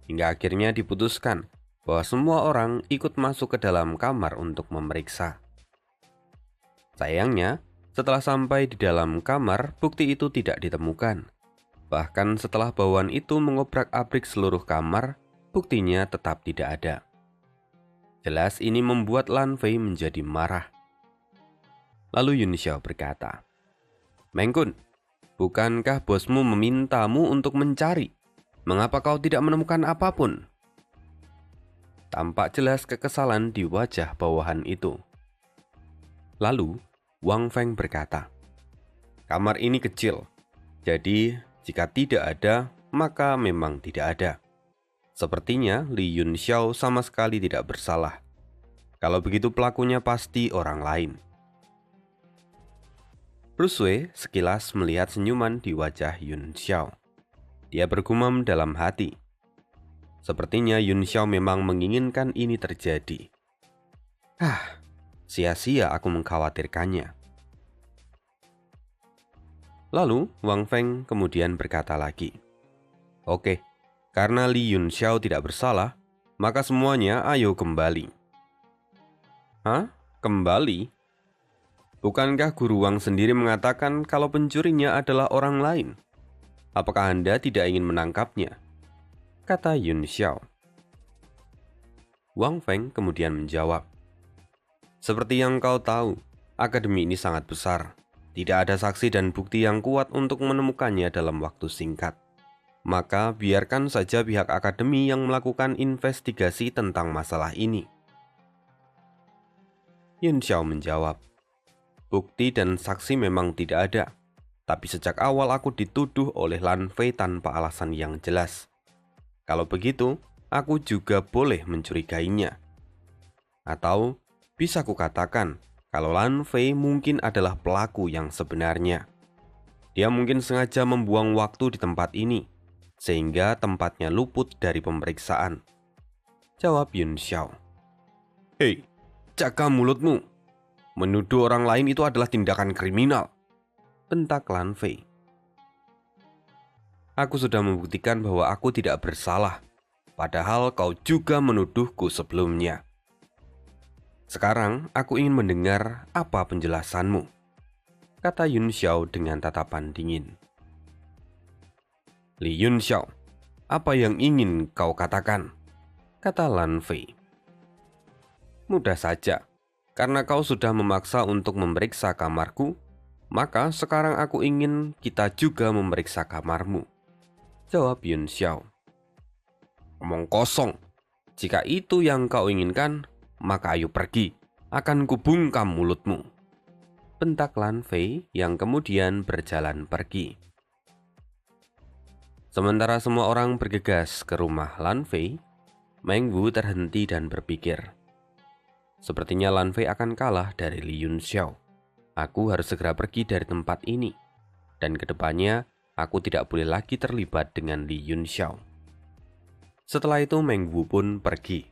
Hingga akhirnya diputuskan bahwa semua orang ikut masuk ke dalam kamar untuk memeriksa. Sayangnya, setelah sampai di dalam kamar, bukti itu tidak ditemukan. Bahkan setelah bawahan itu mengobrak-abrik seluruh kamar, buktinya tetap tidak ada. Jelas ini membuat Lan Fei menjadi marah. Lalu Yun Xiao berkata, "Meng Kun, bukankah bosmu memintamu untuk mencari? Mengapa kau tidak menemukan apapun?" Tampak jelas kekesalan di wajah bawahan itu. Lalu Wang Feng berkata, "Kamar ini kecil, jadi jika tidak ada, maka memang tidak ada. Sepertinya Li Yun Xiao sama sekali tidak bersalah. Kalau begitu pelakunya pasti orang lain." Rusue sekilas melihat senyuman di wajah Yun Xiao. Dia bergumam dalam hati. Sepertinya Yun Xiao memang menginginkan ini terjadi. Sia-sia aku mengkhawatirkannya. Lalu Wang Feng kemudian berkata lagi, "Oke, karena Li Yun Xiao tidak bersalah, maka semuanya ayo kembali." "Hah? Kembali? Bukankah Guru Wang sendiri mengatakan kalau pencurinya adalah orang lain? Apakah Anda tidak ingin menangkapnya?" kata Yun Xiao. Wang Feng kemudian menjawab, "Seperti yang kau tahu, akademi ini sangat besar. Tidak ada saksi dan bukti yang kuat untuk menemukannya dalam waktu singkat. Maka biarkan saja pihak akademi yang melakukan investigasi tentang masalah ini." Yun Xiao menjawab, "Bukti dan saksi memang tidak ada. Tapi sejak awal aku dituduh oleh Lan Fei tanpa alasan yang jelas. Kalau begitu, aku juga boleh mencurigainya. Atau bisa kukatakan kalau Lan Fei mungkin adalah pelaku yang sebenarnya. Dia mungkin sengaja membuang waktu di tempat ini, sehingga tempatnya luput dari pemeriksaan," jawab Yun Xiao. "Hei, jaga mulutmu. Menuduh orang lain itu adalah tindakan kriminal," bentak Lan Fei. "Aku sudah membuktikan bahwa aku tidak bersalah, padahal kau juga menuduhku sebelumnya. Sekarang aku ingin mendengar apa penjelasanmu," kata Yun Xiao dengan tatapan dingin. "Li Yun Xiao, apa yang ingin kau katakan?" kata Lan Fei. "Mudah saja, karena kau sudah memaksa untuk memeriksa kamarku, maka sekarang aku ingin kita juga memeriksa kamarmu," jawab Yun Xiao. "Omong kosong. Jika itu yang kau inginkan, maka ayo pergi. Akan kubungkam mulutmu," bentak Lan Fei yang kemudian berjalan pergi. Sementara semua orang bergegas ke rumah Lan Fei, Meng Wu terhenti dan berpikir, "Sepertinya Lan Fei akan kalah dari Li Yun Xiao. Aku harus segera pergi dari tempat ini, dan kedepannya aku tidak boleh lagi terlibat dengan Li Yun Xiao." Setelah itu Meng Wu pun pergi,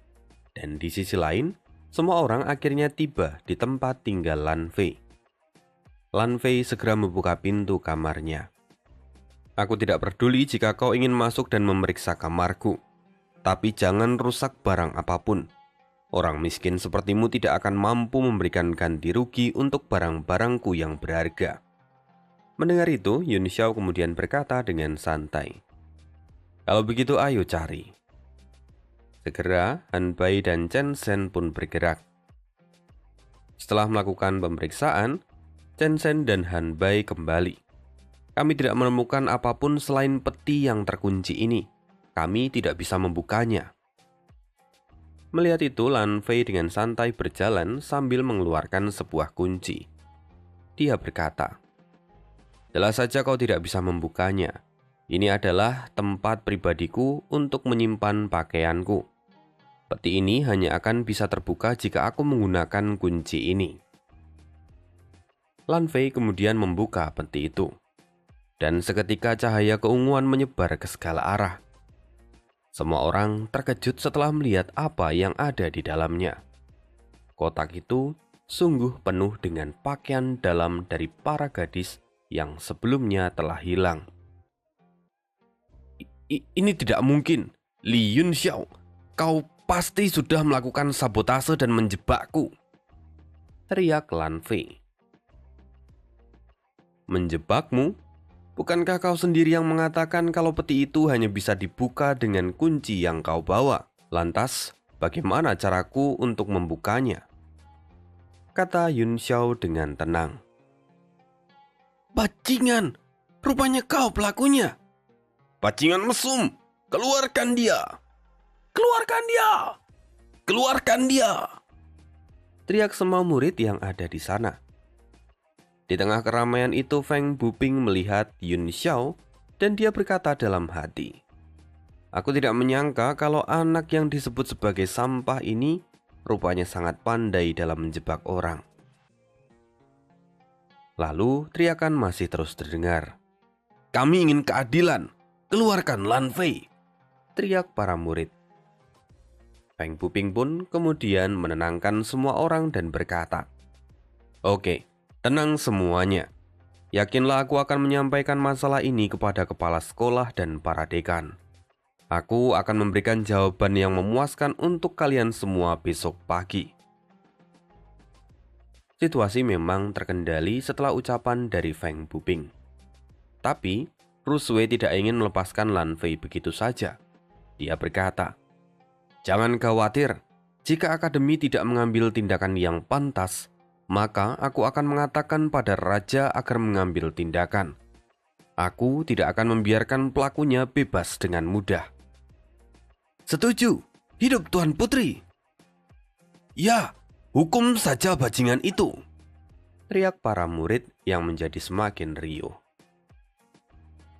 dan di sisi lain, semua orang akhirnya tiba di tempat tinggal Lan Fei. Lan Fei segera membuka pintu kamarnya. "Aku tidak peduli jika kau ingin masuk dan memeriksa kamarku, tapi jangan rusak barang apapun. Orang miskin sepertimu tidak akan mampu memberikan ganti rugi untuk barang-barangku yang berharga." Mendengar itu, Yun Xiao kemudian berkata dengan santai, "Kalau begitu ayo cari." Segera, Han Bai dan Chen Zhen pun bergerak. Setelah melakukan pemeriksaan, Chen Zhen dan Han Bai kembali. "Kami tidak menemukan apapun selain peti yang terkunci ini. Kami tidak bisa membukanya." Melihat itu, Lan Fei dengan santai berjalan sambil mengeluarkan sebuah kunci. Dia berkata, "Jelas saja kau tidak bisa membukanya. Ini adalah tempat pribadiku untuk menyimpan pakaianku. Peti ini hanya akan bisa terbuka jika aku menggunakan kunci ini." Lan Fei kemudian membuka peti itu, dan seketika cahaya keunguan menyebar ke segala arah. Semua orang terkejut setelah melihat apa yang ada di dalamnya. Kotak itu sungguh penuh dengan pakaian dalam dari para gadis yang sebelumnya telah hilang. Ini tidak mungkin. Li Yun Xiao, kau pasti sudah melakukan sabotase dan menjebakku," teriak Lan Fei. "Menjebakmu? Bukankah kau sendiri yang mengatakan kalau peti itu hanya bisa dibuka dengan kunci yang kau bawa? Lantas, bagaimana caraku untuk membukanya?" kata Yun Xiao dengan tenang. "Bajingan, rupanya kau pelakunya. Bajingan mesum, keluarkan dia! Keluarkan dia! Keluarkan dia!" teriak semua murid yang ada di sana. Di tengah keramaian itu, Feng Buping melihat Yun Xiao dan dia berkata dalam hati, "Aku tidak menyangka kalau anak yang disebut sebagai sampah ini rupanya sangat pandai dalam menjebak orang." Lalu teriakan masih terus terdengar. "Kami ingin keadilan, keluarkan Lan Fei!" teriak para murid. Feng Buping pun kemudian menenangkan semua orang dan berkata, "Oke, tenang semuanya. Yakinlah aku akan menyampaikan masalah ini kepada kepala sekolah dan para dekan. Aku akan memberikan jawaban yang memuaskan untuk kalian semua besok pagi." Situasi memang terkendali setelah ucapan dari Feng Buping. Tapi, Rusue tidak ingin melepaskan Lan Fei begitu saja. Dia berkata, "Jangan khawatir, Jika akademi tidak mengambil tindakan yang pantas, maka aku akan mengatakan pada raja agar mengambil tindakan. Aku tidak akan membiarkan pelakunya bebas dengan mudah." "Setuju, hidup Tuan Putri." "Ya, hukum saja bajingan itu," teriak para murid yang menjadi semakin riuh.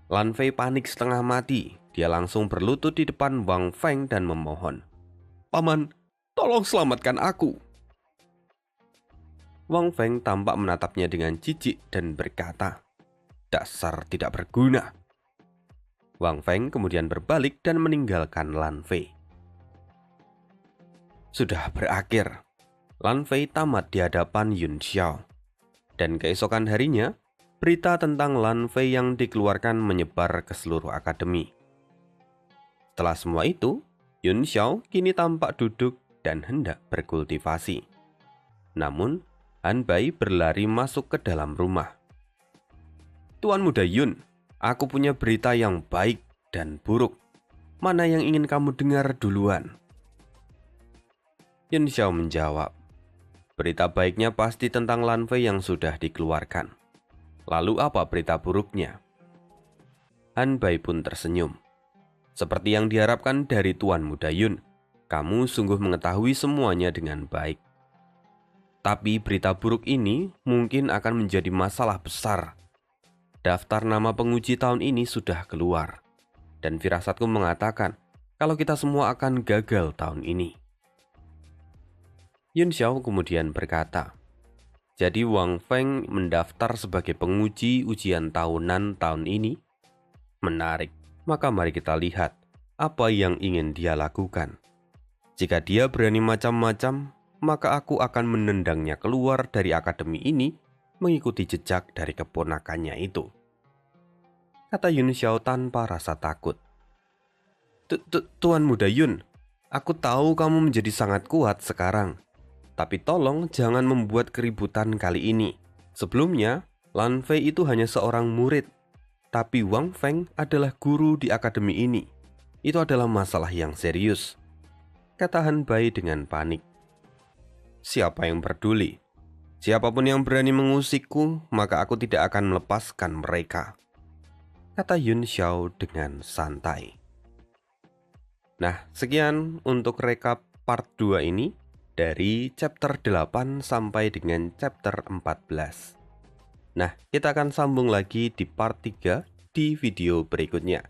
Lan Fei panik setengah mati. Dia langsung berlutut di depan Wang Feng dan memohon, "Paman, tolong selamatkan aku." Wang Feng tampak menatapnya dengan jijik dan berkata, "Dasar tidak berguna." Wang Feng kemudian berbalik dan meninggalkan Lan Fei. Sudah berakhir. Lan Fei tamat di hadapan Yun Xiao. Dan keesokan harinya, berita tentang Lan Fei yang dikeluarkan menyebar ke seluruh akademi. Setelah semua itu, Yun Xiao kini tampak duduk dan hendak berkultivasi. Namun, Han Bai berlari masuk ke dalam rumah. "Tuan Muda Yun, aku punya berita yang baik dan buruk. Mana yang ingin kamu dengar duluan?" Yun Xiao menjawab, "Berita baiknya pasti tentang Lan Fei yang sudah dikeluarkan. Lalu apa berita buruknya?" Han Bai pun tersenyum. "Seperti yang diharapkan dari Tuan Muda Yun, kamu sungguh mengetahui semuanya dengan baik. Tapi berita buruk ini mungkin akan menjadi masalah besar. Daftar nama penguji tahun ini sudah keluar. Dan firasatku mengatakan kalau kita semua akan gagal tahun ini." Yun Xiao kemudian berkata, "Jadi Wang Feng mendaftar sebagai penguji ujian tahunan tahun ini? Menarik. Maka mari kita lihat apa yang ingin dia lakukan. Jika dia berani macam-macam, maka aku akan menendangnya keluar dari akademi ini mengikuti jejak dari keponakannya itu," kata Yun Xiao tanpa rasa takut. "Tuan Muda Yun, aku tahu kamu menjadi sangat kuat sekarang. Tapi tolong jangan membuat keributan kali ini. Sebelumnya, Lan Fei itu hanya seorang murid. Tapi Wang Feng adalah guru di akademi ini. Itu adalah masalah yang serius," kata Han Bai dengan panik. "Siapa yang peduli? Siapapun yang berani mengusikku, maka aku tidak akan melepaskan mereka," kata Yun Xiao dengan santai. Nah, sekian untuk rekap part 2 ini dari chapter 8 sampai dengan chapter 14. Nah, kita akan sambung lagi di part 3 di video berikutnya.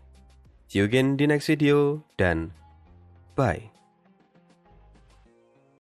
See you again di next video dan bye.